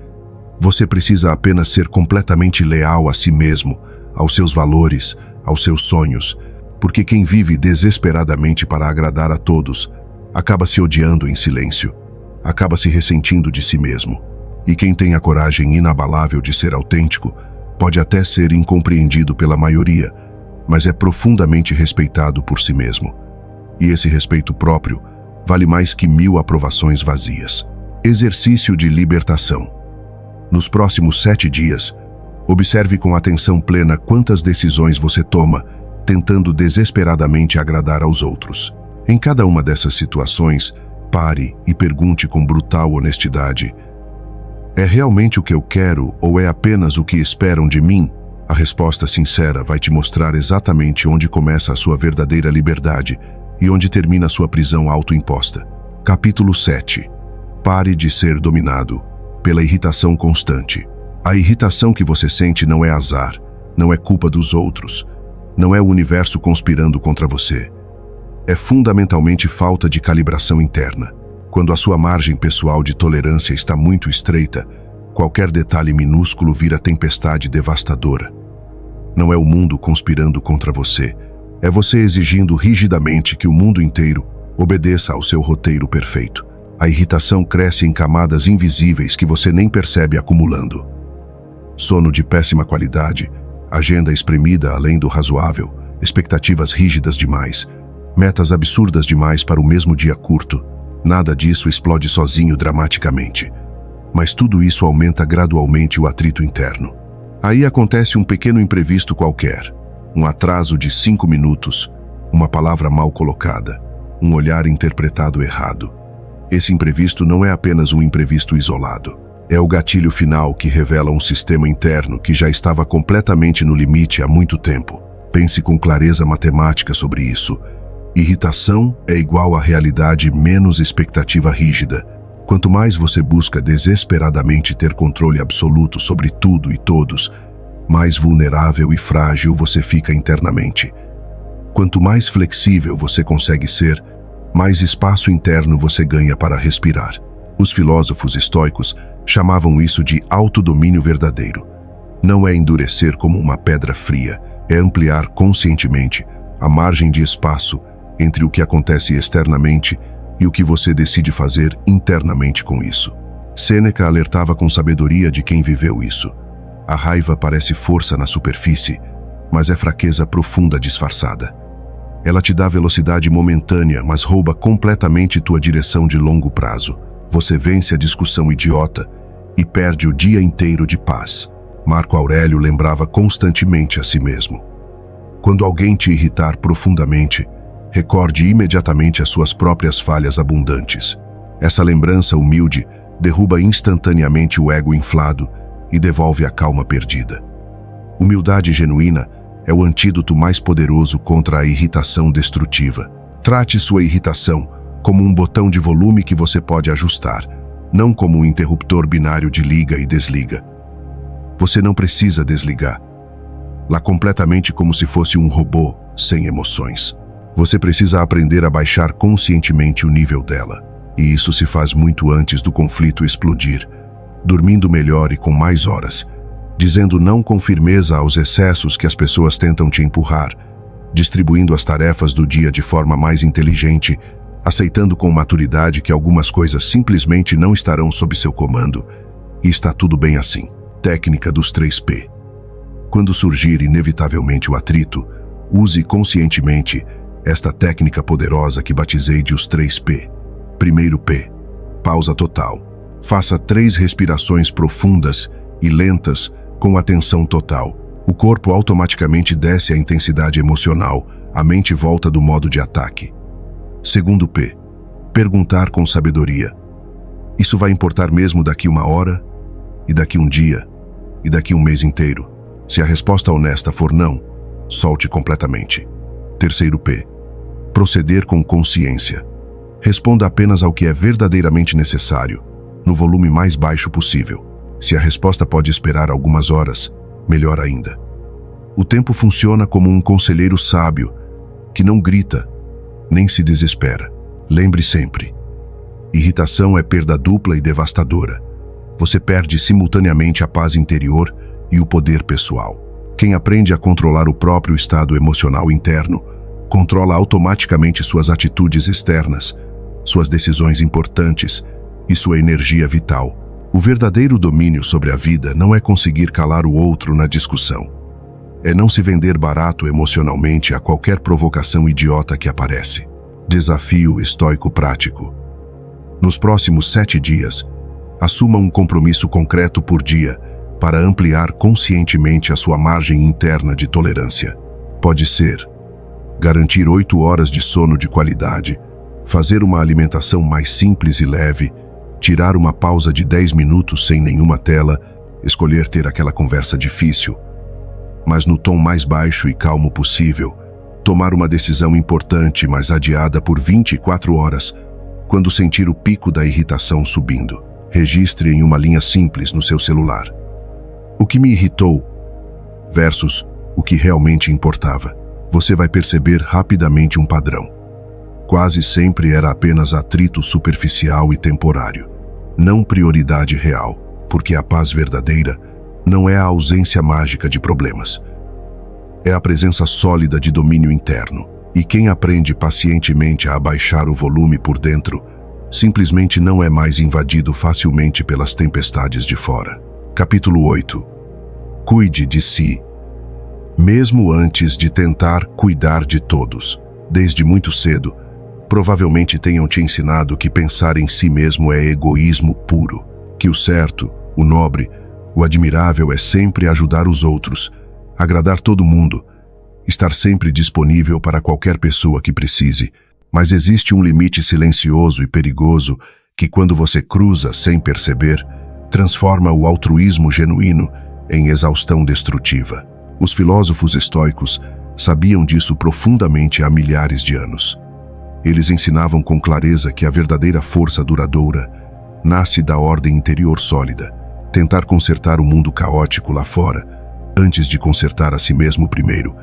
Você precisa apenas ser completamente leal a si mesmo, aos seus valores, aos seus sonhos, porque quem vive desesperadamente para agradar a todos acaba se odiando em silêncio, acaba se ressentindo de si mesmo. E quem tem a coragem inabalável de ser autêntico pode até ser incompreendido pela maioria, mas é profundamente respeitado por si mesmo. E esse respeito próprio vale mais que 1000 aprovações vazias. Exercício de libertação. Nos próximos 7 dias, observe com atenção plena quantas decisões você toma, tentando desesperadamente agradar aos outros. Em cada uma dessas situações, pare e pergunte com brutal honestidade: é realmente o que eu quero ou é apenas o que esperam de mim? A resposta sincera vai te mostrar exatamente onde começa a sua verdadeira liberdade e onde termina a sua prisão autoimposta. Capítulo 7. Pare de ser dominado pela irritação constante. A irritação que você sente não é azar, não é culpa dos outros, não é o universo conspirando contra você. É fundamentalmente falta de calibração interna. Quando a sua margem pessoal de tolerância está muito estreita, qualquer detalhe minúsculo vira tempestade devastadora. Não é o mundo conspirando contra você, é você exigindo rigidamente que o mundo inteiro obedeça ao seu roteiro perfeito. A irritação cresce em camadas invisíveis que você nem percebe acumulando. Sono de péssima qualidade, agenda espremida além do razoável, expectativas rígidas demais, metas absurdas demais para o mesmo dia curto. Nada disso explode sozinho dramaticamente. Mas tudo isso aumenta gradualmente o atrito interno. Aí acontece um pequeno imprevisto qualquer, um atraso de 5 minutos, uma palavra mal colocada, um olhar interpretado errado. Esse imprevisto não é apenas um imprevisto isolado. É o gatilho final que revela um sistema interno que já estava completamente no limite há muito tempo. Pense com clareza matemática sobre isso. Irritação é igual a realidade menos expectativa rígida. Quanto mais você busca desesperadamente ter controle absoluto sobre tudo e todos, mais vulnerável e frágil você fica internamente. Quanto mais flexível você consegue ser, mais espaço interno você ganha para respirar. Os filósofos estoicos chamavam isso de autodomínio verdadeiro. Não é endurecer como uma pedra fria, é ampliar conscientemente a margem de espaço entre o que acontece externamente e o que você decide fazer internamente com isso. Sêneca alertava com sabedoria de quem viveu isso. A raiva parece força na superfície, mas é fraqueza profunda disfarçada. Ela te dá velocidade momentânea, mas rouba completamente tua direção de longo prazo. Você vence a discussão idiota e perde o dia inteiro de paz. Marco Aurélio lembrava constantemente a si mesmo: quando alguém te irritar profundamente, recorde imediatamente as suas próprias falhas abundantes. Essa lembrança humilde derruba instantaneamente o ego inflado e devolve a calma perdida. Humildade genuína é o antídoto mais poderoso contra a irritação destrutiva. Trate sua irritação como um botão de volume que você pode ajustar, não como um interruptor binário de liga e desliga. Você não precisa desligar. Lá completamente como se fosse um robô sem emoções. Você precisa aprender a baixar conscientemente o nível dela. E isso se faz muito antes do conflito explodir, dormindo melhor e com mais horas, dizendo não com firmeza aos excessos que as pessoas tentam te empurrar, distribuindo as tarefas do dia de forma mais inteligente, aceitando com maturidade que algumas coisas simplesmente não estarão sob seu comando, e está tudo bem assim. Técnica dos 3P. Quando surgir inevitavelmente o atrito, use conscientemente esta técnica poderosa que batizei de os 3P. Primeiro P. Pausa total. Faça 3 respirações profundas e lentas com atenção total. O corpo automaticamente desce a intensidade emocional, a mente volta do modo de ataque. Segundo P. Perguntar com sabedoria. Isso vai importar mesmo daqui 1 hora? E daqui 1 dia? E daqui 1 mês inteiro? Se a resposta honesta for não, solte completamente. Terceiro P. Proceder com consciência. Responda apenas ao que é verdadeiramente necessário, no volume mais baixo possível. Se a resposta pode esperar algumas horas, melhor ainda. O tempo funciona como um conselheiro sábio, que não grita, nem se desespera. Lembre sempre: irritação é perda dupla e devastadora. Você perde simultaneamente a paz interior e o poder pessoal. Quem aprende a controlar o próprio estado emocional interno, controla automaticamente suas atitudes externas, suas decisões importantes e sua energia vital. O verdadeiro domínio sobre a vida não é conseguir calar o outro na discussão. É não se vender barato emocionalmente a qualquer provocação idiota que aparece. Desafio estoico prático. Nos próximos 7 dias, assuma um compromisso concreto por dia para ampliar conscientemente a sua margem interna de tolerância. Pode ser garantir 8 horas de sono de qualidade, fazer uma alimentação mais simples e leve, tirar uma pausa de 10 minutos sem nenhuma tela, escolher ter aquela conversa difícil, mas no tom mais baixo e calmo possível, tomar uma decisão importante, mas adiada por 24 horas, quando sentir o pico da irritação subindo. Registre em uma linha simples no seu celular. O que me irritou versus o que realmente importava. Você vai perceber rapidamente um padrão. Quase sempre era apenas atrito superficial e temporário, não prioridade real, porque a paz verdadeira não é a ausência mágica de problemas. É a presença sólida de domínio interno, e quem aprende pacientemente a abaixar o volume por dentro, simplesmente não é mais invadido facilmente pelas tempestades de fora. Capítulo 8. Cuide de si. Mesmo antes de tentar cuidar de todos, desde muito cedo, provavelmente tenham te ensinado que pensar em si mesmo é egoísmo puro, que o certo, o nobre, o admirável é sempre ajudar os outros, agradar todo mundo, estar sempre disponível para qualquer pessoa que precise. Mas existe um limite silencioso e perigoso que, quando você cruza sem perceber, transforma o altruísmo genuíno em exaustão destrutiva. Os filósofos estoicos sabiam disso profundamente há milhares de anos. Eles ensinavam com clareza que a verdadeira força duradoura nasce da ordem interior sólida. Tentar consertar o mundo caótico lá fora, antes de consertar a si mesmo primeiro,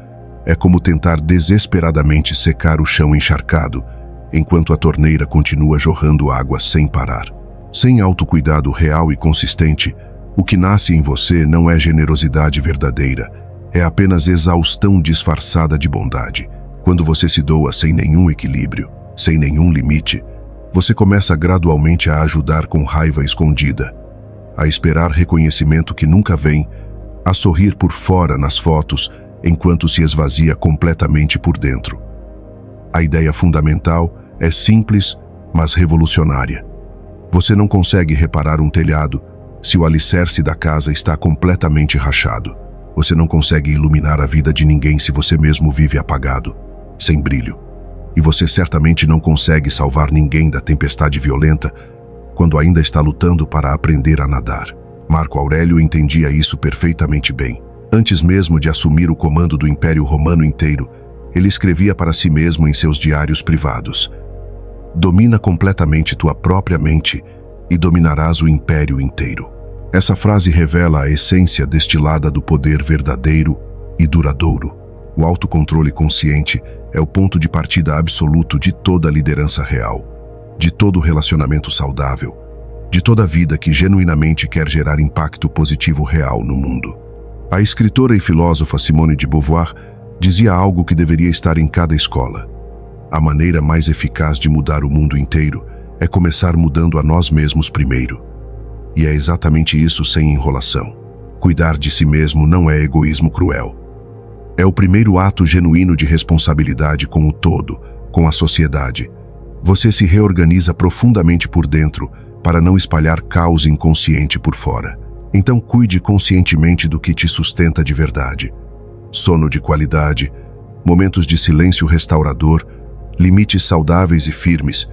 é como tentar desesperadamente secar o chão encharcado, enquanto a torneira continua jorrando água sem parar. Sem autocuidado real e consistente, o que nasce em você não é generosidade verdadeira, é apenas exaustão disfarçada de bondade. Quando você se doa sem nenhum equilíbrio, sem nenhum limite, você começa gradualmente a ajudar com raiva escondida, a esperar reconhecimento que nunca vem, a sorrir por fora nas fotos, enquanto se esvazia completamente por dentro. A ideia fundamental é simples, mas revolucionária. Você não consegue reparar um telhado se o alicerce da casa está completamente rachado. Você não consegue iluminar a vida de ninguém se você mesmo vive apagado, sem brilho. E você certamente não consegue salvar ninguém da tempestade violenta quando ainda está lutando para aprender a nadar. Marco Aurélio entendia isso perfeitamente bem. Antes mesmo de assumir o comando do Império Romano inteiro, ele escrevia para si mesmo em seus diários privados: "Domina completamente tua própria mente e dominarás o império inteiro." Essa frase revela a essência destilada do poder verdadeiro e duradouro. O autocontrole consciente é o ponto de partida absoluto de toda liderança real, de todo relacionamento saudável, de toda vida que genuinamente quer gerar impacto positivo real no mundo. A escritora e filósofa Simone de Beauvoir dizia algo que deveria estar em cada escola: a maneira mais eficaz de mudar o mundo inteiro é começar mudando a nós mesmos primeiro. E é exatamente isso, sem enrolação. Cuidar de si mesmo não é egoísmo cruel. É o primeiro ato genuíno de responsabilidade com o todo, com a sociedade. Você se reorganiza profundamente por dentro para não espalhar caos inconsciente por fora. Então cuide conscientemente do que te sustenta de verdade. Sono de qualidade, momentos de silêncio restaurador, limites saudáveis e firmes,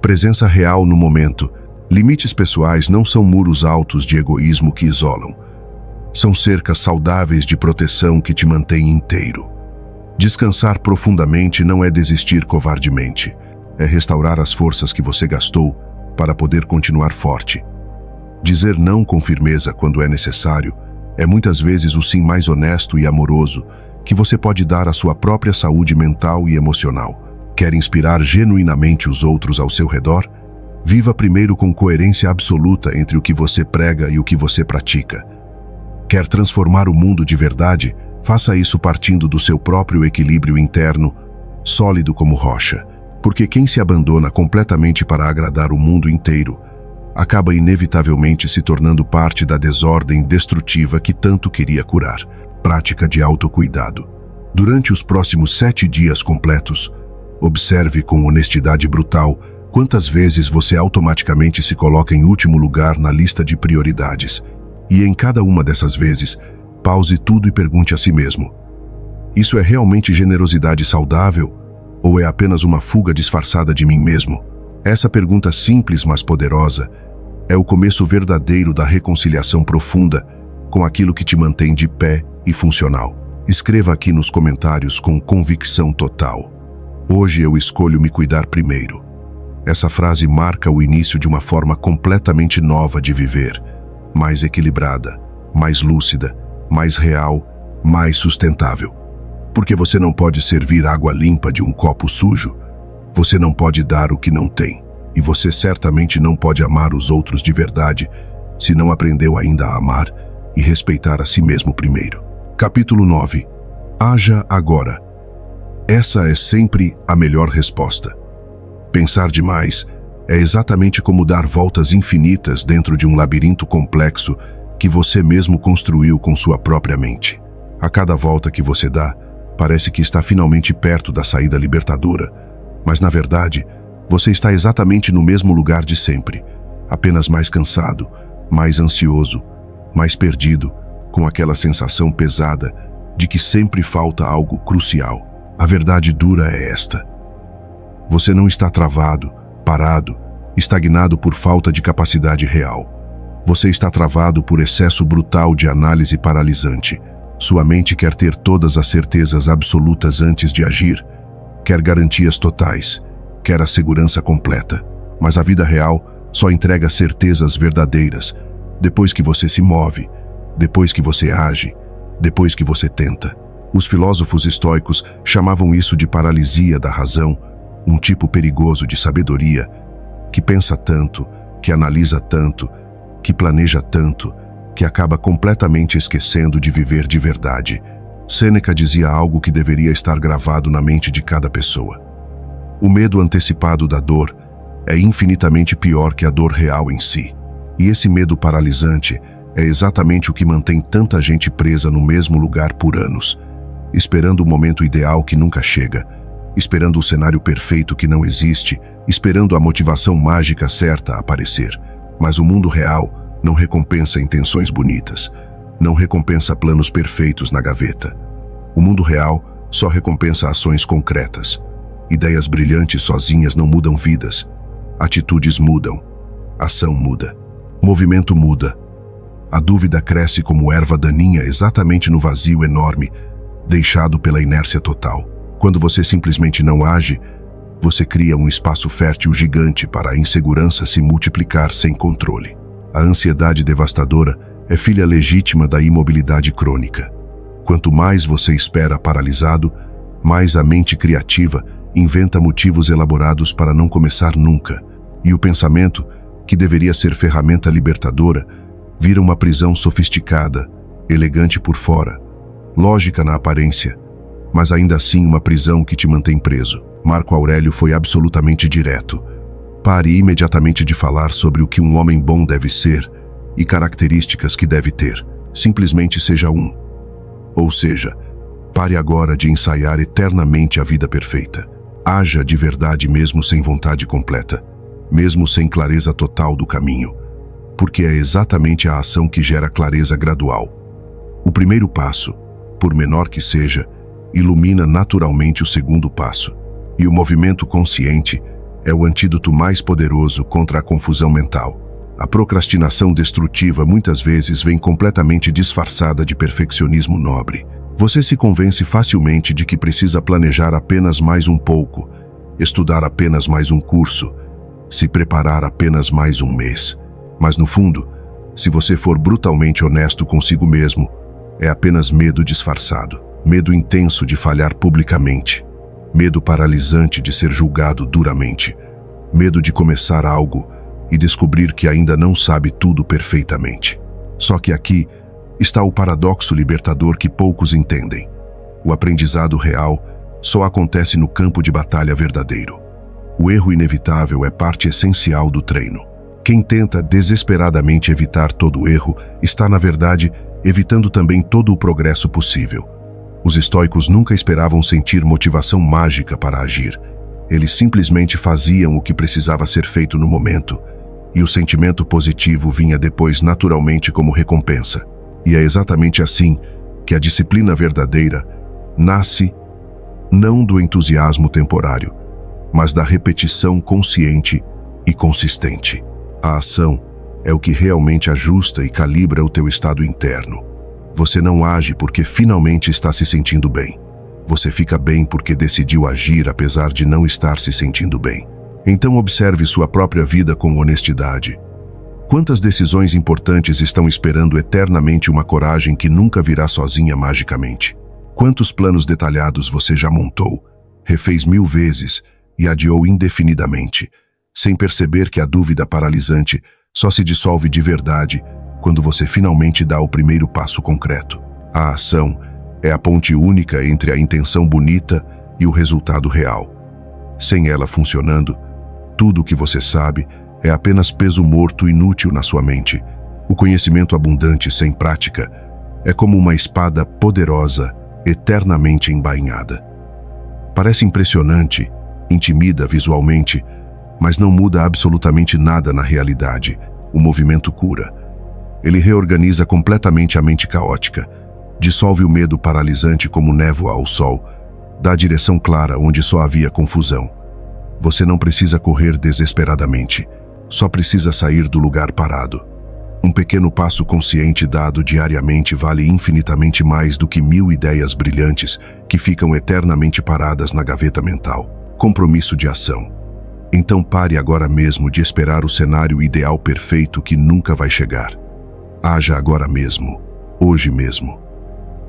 presença real no momento. Limites pessoais não são muros altos de egoísmo que isolam. São cercas saudáveis de proteção que te mantêm inteiro. Descansar profundamente não é desistir covardemente. É restaurar as forças que você gastou para poder continuar forte. Dizer não com firmeza quando é necessário é muitas vezes o sim mais honesto e amoroso que você pode dar à sua própria saúde mental e emocional. Quer inspirar genuinamente os outros ao seu redor? Viva primeiro com coerência absoluta entre o que você prega e o que você pratica. Quer transformar o mundo de verdade? Faça isso partindo do seu próprio equilíbrio interno, sólido como rocha. Porque quem se abandona completamente para agradar o mundo inteiro acaba inevitavelmente se tornando parte da desordem destrutiva que tanto queria curar. Prática de autocuidado. Durante os próximos 7 dias completos, observe com honestidade brutal quantas vezes você automaticamente se coloca em último lugar na lista de prioridades. E em cada uma dessas vezes, pause tudo e pergunte a si mesmo: isso é realmente generosidade saudável ou é apenas uma fuga disfarçada de mim mesmo? Essa pergunta simples, mas poderosa, é o começo verdadeiro da reconciliação profunda com aquilo que te mantém de pé e funcional. Escreva aqui nos comentários com convicção total: hoje eu escolho me cuidar primeiro. Essa frase marca o início de uma forma completamente nova de viver, mais equilibrada, mais lúcida, mais real, mais sustentável. Porque você não pode servir água limpa de um copo sujo. Você não pode dar o que não tem. E você certamente não pode amar os outros de verdade se não aprendeu ainda a amar e respeitar a si mesmo primeiro. Capítulo 9. Haja agora. Essa é sempre a melhor resposta. Pensar demais é exatamente como dar voltas infinitas dentro de um labirinto complexo que você mesmo construiu com sua própria mente. A cada volta que você dá, parece que está finalmente perto da saída libertadora, mas na verdade, você está exatamente no mesmo lugar de sempre, apenas mais cansado, mais ansioso, mais perdido, com aquela sensação pesada de que sempre falta algo crucial. A verdade dura é esta. Você não está travado, parado, estagnado por falta de capacidade real. Você está travado por excesso brutal de análise paralisante. Sua mente quer ter todas as certezas absolutas antes de agir, quer garantias totais, quer a segurança completa. Mas a vida real só entrega certezas verdadeiras depois que você se move, depois que você age, depois que você tenta. Os filósofos estoicos chamavam isso de paralisia da razão, um tipo perigoso de sabedoria, que pensa tanto, que analisa tanto, que planeja tanto, que acaba completamente esquecendo de viver de verdade. Sêneca dizia algo que deveria estar gravado na mente de cada pessoa. O medo antecipado da dor é infinitamente pior que a dor real em si. E esse medo paralisante é exatamente o que mantém tanta gente presa no mesmo lugar por anos, esperando o momento ideal que nunca chega, esperando o cenário perfeito que não existe, esperando a motivação mágica certa aparecer. Mas o mundo real não recompensa intenções bonitas, não recompensa planos perfeitos na gaveta. O mundo real só recompensa ações concretas. Ideias brilhantes sozinhas não mudam vidas. Atitudes mudam. Ação muda. Movimento muda. A dúvida cresce como erva daninha exatamente no vazio enorme, deixado pela inércia total. Quando você simplesmente não age, você cria um espaço fértil gigante para a insegurança se multiplicar sem controle. A ansiedade devastadora é filha legítima da imobilidade crônica. Quanto mais você espera paralisado, mais a mente criativa inventa motivos elaborados para não começar nunca. E o pensamento, que deveria ser ferramenta libertadora, vira uma prisão sofisticada, elegante por fora, lógica na aparência, mas ainda assim uma prisão que te mantém preso. Marco Aurélio foi absolutamente direto. Pare imediatamente de falar sobre o que um homem bom deve ser e características que deve ter. Simplesmente seja um. Ou seja, pare agora de ensaiar eternamente a vida perfeita. Haja de verdade mesmo sem vontade completa, mesmo sem clareza total do caminho, porque é exatamente a ação que gera clareza gradual. O primeiro passo, por menor que seja, ilumina naturalmente o segundo passo. E o movimento consciente é o antídoto mais poderoso contra a confusão mental. A procrastinação destrutiva muitas vezes vem completamente disfarçada de perfeccionismo nobre. Você se convence facilmente de que precisa planejar apenas mais um pouco, estudar apenas mais um curso, se preparar apenas mais um mês. Mas no fundo, se você for brutalmente honesto consigo mesmo, é apenas medo disfarçado. Medo intenso de falhar publicamente. Medo paralisante de ser julgado duramente. Medo de começar algo e descobrir que ainda não sabe tudo perfeitamente. Só que aqui está o paradoxo libertador que poucos entendem. O aprendizado real só acontece no campo de batalha verdadeiro. O erro inevitável é parte essencial do treino. Quem tenta desesperadamente evitar todo erro está, na verdade, evitando também todo o progresso possível. Os estoicos nunca esperavam sentir motivação mágica para agir. Eles simplesmente faziam o que precisava ser feito no momento, e o sentimento positivo vinha depois naturalmente como recompensa. E é exatamente assim que a disciplina verdadeira nasce não do entusiasmo temporário, mas da repetição consciente e consistente. A ação é o que realmente ajusta e calibra o teu estado interno. Você não age porque finalmente está se sentindo bem. Você fica bem porque decidiu agir apesar de não estar se sentindo bem. Então observe sua própria vida com honestidade. Quantas decisões importantes estão esperando eternamente uma coragem que nunca virá sozinha magicamente? Quantos planos detalhados você já montou, refez 1000 vezes e adiou indefinidamente, sem perceber que a dúvida paralisante só se dissolve de verdade quando você finalmente dá o primeiro passo concreto? A ação é a ponte única entre a intenção bonita e o resultado real. Sem ela funcionando, tudo o que você sabe é apenas peso morto inútil na sua mente. O conhecimento abundante sem prática é como uma espada poderosa, eternamente embainhada. Parece impressionante, intimida visualmente, mas não muda absolutamente nada na realidade. O movimento cura. Ele reorganiza completamente a mente caótica, dissolve o medo paralisante como névoa ao sol, dá direção clara onde só havia confusão. Você não precisa correr desesperadamente, só precisa sair do lugar parado. Um pequeno passo consciente dado diariamente vale infinitamente mais do que 1000 ideias brilhantes que ficam eternamente paradas na gaveta mental. Compromisso de ação. Então pare agora mesmo de esperar o cenário ideal perfeito que nunca vai chegar. Haja agora mesmo, hoje mesmo.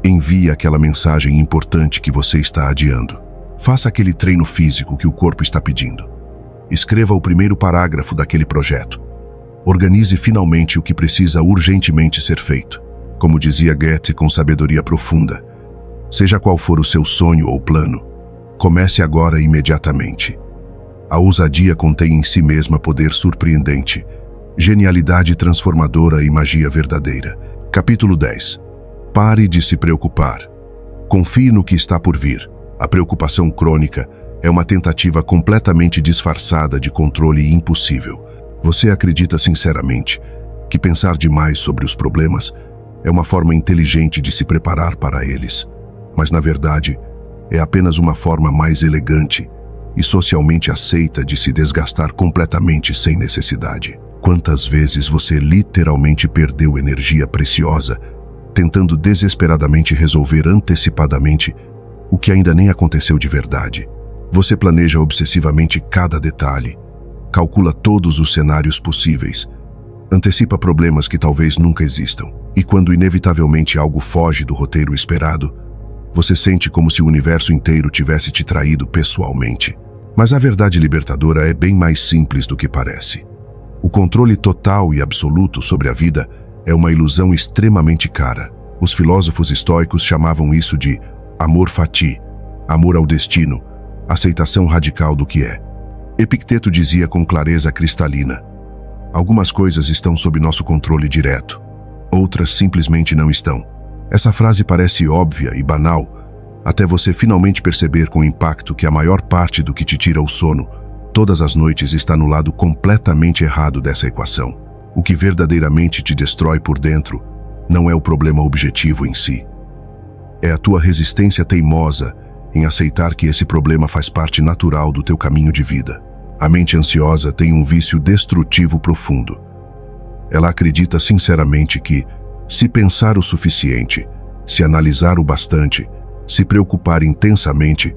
Envie aquela mensagem importante que você está adiando. Faça aquele treino físico que o corpo está pedindo. Escreva o primeiro parágrafo daquele projeto. Organize finalmente o que precisa urgentemente ser feito. Como dizia Goethe com sabedoria profunda, seja qual for o seu sonho ou plano, comece agora imediatamente. A ousadia contém em si mesma poder surpreendente, genialidade transformadora e magia verdadeira. Capítulo 10. Pare de se preocupar. Confie no que está por vir. A preocupação crônica é uma tentativa completamente disfarçada de controle impossível. Você acredita sinceramente que pensar demais sobre os problemas é uma forma inteligente de se preparar para eles, mas na verdade é apenas uma forma mais elegante e socialmente aceita de se desgastar completamente sem necessidade. Quantas vezes você literalmente perdeu energia preciosa tentando desesperadamente resolver antecipadamente o que ainda nem aconteceu de verdade? Você planeja obsessivamente cada detalhe, calcula todos os cenários possíveis, antecipa problemas que talvez nunca existam. E quando inevitavelmente algo foge do roteiro esperado, você sente como se o universo inteiro tivesse te traído pessoalmente. Mas a verdade libertadora é bem mais simples do que parece. O controle total e absoluto sobre a vida é uma ilusão extremamente cara. Os filósofos estoicos chamavam isso de amor fati, amor ao destino, aceitação radical do que é. Epicteto dizia com clareza cristalina: algumas coisas estão sob nosso controle direto, outras simplesmente não estão. Essa frase parece óbvia e banal, até você finalmente perceber com impacto que a maior parte do que te tira o sono todas as noites está no lado completamente errado dessa equação. O que verdadeiramente te destrói por dentro não é o problema objetivo em si. É a tua resistência teimosa em aceitar que esse problema faz parte natural do teu caminho de vida. A mente ansiosa tem um vício destrutivo profundo. Ela acredita sinceramente que, se pensar o suficiente, se analisar o bastante, se preocupar intensamente,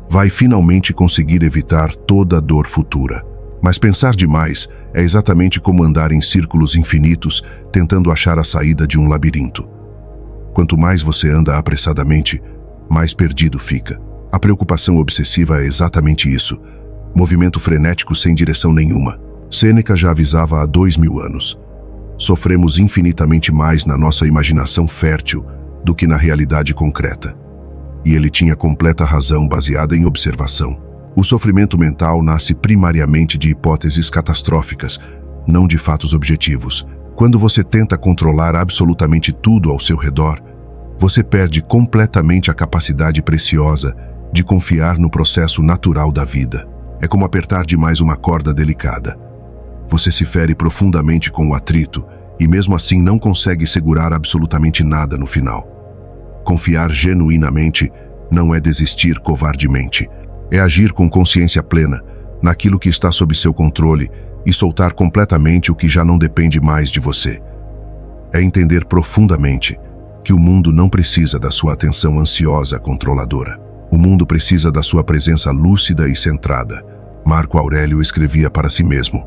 vai finalmente conseguir evitar toda a dor futura. Mas pensar demais é exatamente como andar em círculos infinitos tentando achar a saída de um labirinto. Quanto mais você anda apressadamente, mais perdido fica. A preocupação obsessiva é exatamente isso. Movimento frenético sem direção nenhuma. Sêneca já avisava há 2000 anos. Sofremos infinitamente mais na nossa imaginação fértil do que na realidade concreta. E ele tinha completa razão baseada em observação. O sofrimento mental nasce primariamente de hipóteses catastróficas, não de fatos objetivos. Quando você tenta controlar absolutamente tudo ao seu redor, você perde completamente a capacidade preciosa de confiar no processo natural da vida. É como apertar demais uma corda delicada. Você se fere profundamente com o atrito e mesmo assim não consegue segurar absolutamente nada no final. Confiar genuinamente não é desistir covardemente. É agir com consciência plena naquilo que está sob seu controle e soltar completamente o que já não depende mais de você. É entender profundamente que o mundo não precisa da sua atenção ansiosa controladora. O mundo precisa da sua presença lúcida e centrada. Marco Aurélio escrevia para si mesmo: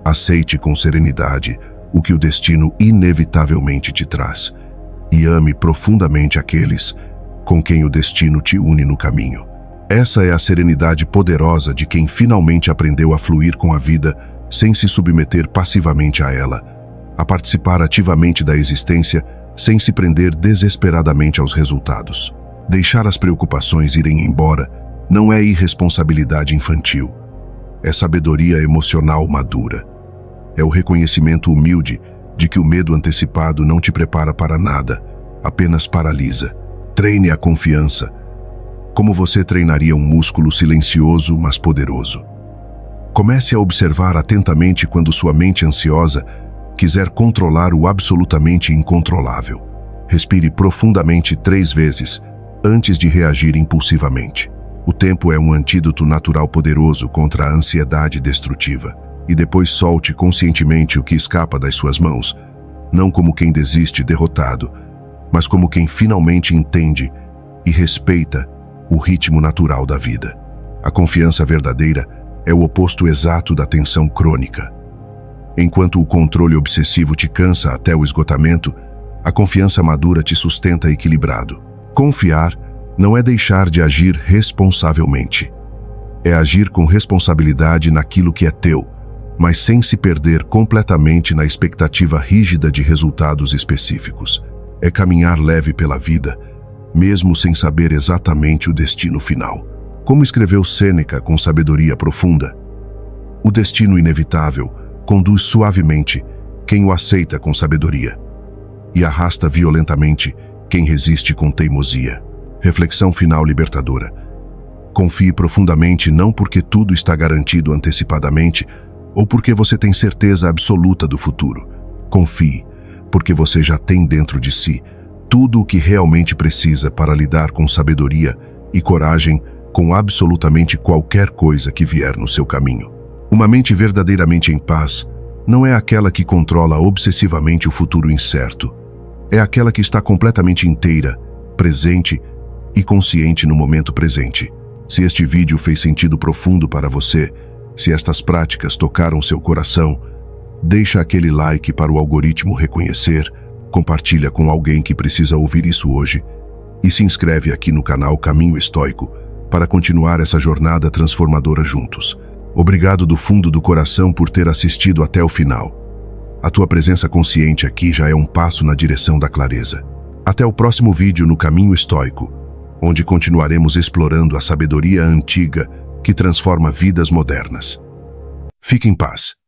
Aceite com serenidade o que o destino inevitavelmente te traz e ame profundamente aqueles com quem o destino te une no caminho. Essa é a serenidade poderosa de quem finalmente aprendeu a fluir com a vida sem se submeter passivamente a ela, a participar ativamente da existência sem se prender desesperadamente aos resultados. Deixar as preocupações irem embora não é irresponsabilidade infantil, é sabedoria emocional madura. É o reconhecimento humilde de que o medo antecipado não te prepara para nada, apenas paralisa. Treine a confiança, como você treinaria um músculo silencioso, mas poderoso. Comece a observar atentamente quando sua mente ansiosa quiser controlar o absolutamente incontrolável. Respire profundamente 3 vezes antes de reagir impulsivamente. O tempo é um antídoto natural poderoso contra a ansiedade destrutiva. E depois solte conscientemente o que escapa das suas mãos, não como quem desiste derrotado, mas como quem finalmente entende e respeita o ritmo natural da vida. A confiança verdadeira é o oposto exato da tensão crônica. Enquanto o controle obsessivo te cansa até o esgotamento, a confiança madura te sustenta equilibrado. Confiar não é deixar de agir responsavelmente. É agir com responsabilidade naquilo que é teu, mas sem se perder completamente na expectativa rígida de resultados específicos. É caminhar leve pela vida, mesmo sem saber exatamente o destino final. Como escreveu Sêneca com sabedoria profunda, o destino inevitável conduz suavemente quem o aceita com sabedoria e arrasta violentamente quem resiste com teimosia. Reflexão final libertadora. Confie profundamente não porque tudo está garantido antecipadamente, ou porque você tem certeza absoluta do futuro. Confie, porque você já tem dentro de si tudo o que realmente precisa para lidar com sabedoria e coragem com absolutamente qualquer coisa que vier no seu caminho. Uma mente verdadeiramente em paz não é aquela que controla obsessivamente o futuro incerto. É aquela que está completamente inteira, presente e consciente no momento presente. Se este vídeo fez sentido profundo para você, se estas práticas tocaram seu coração, deixa aquele like para o algoritmo reconhecer, compartilha com alguém que precisa ouvir isso hoje e se inscreve aqui no canal Caminho Estoico para continuar essa jornada transformadora juntos. Obrigado do fundo do coração por ter assistido até o final. A tua presença consciente aqui já é um passo na direção da clareza. Até o próximo vídeo no Caminho Estoico, onde continuaremos explorando a sabedoria antiga que transforma vidas modernas. Fique em paz.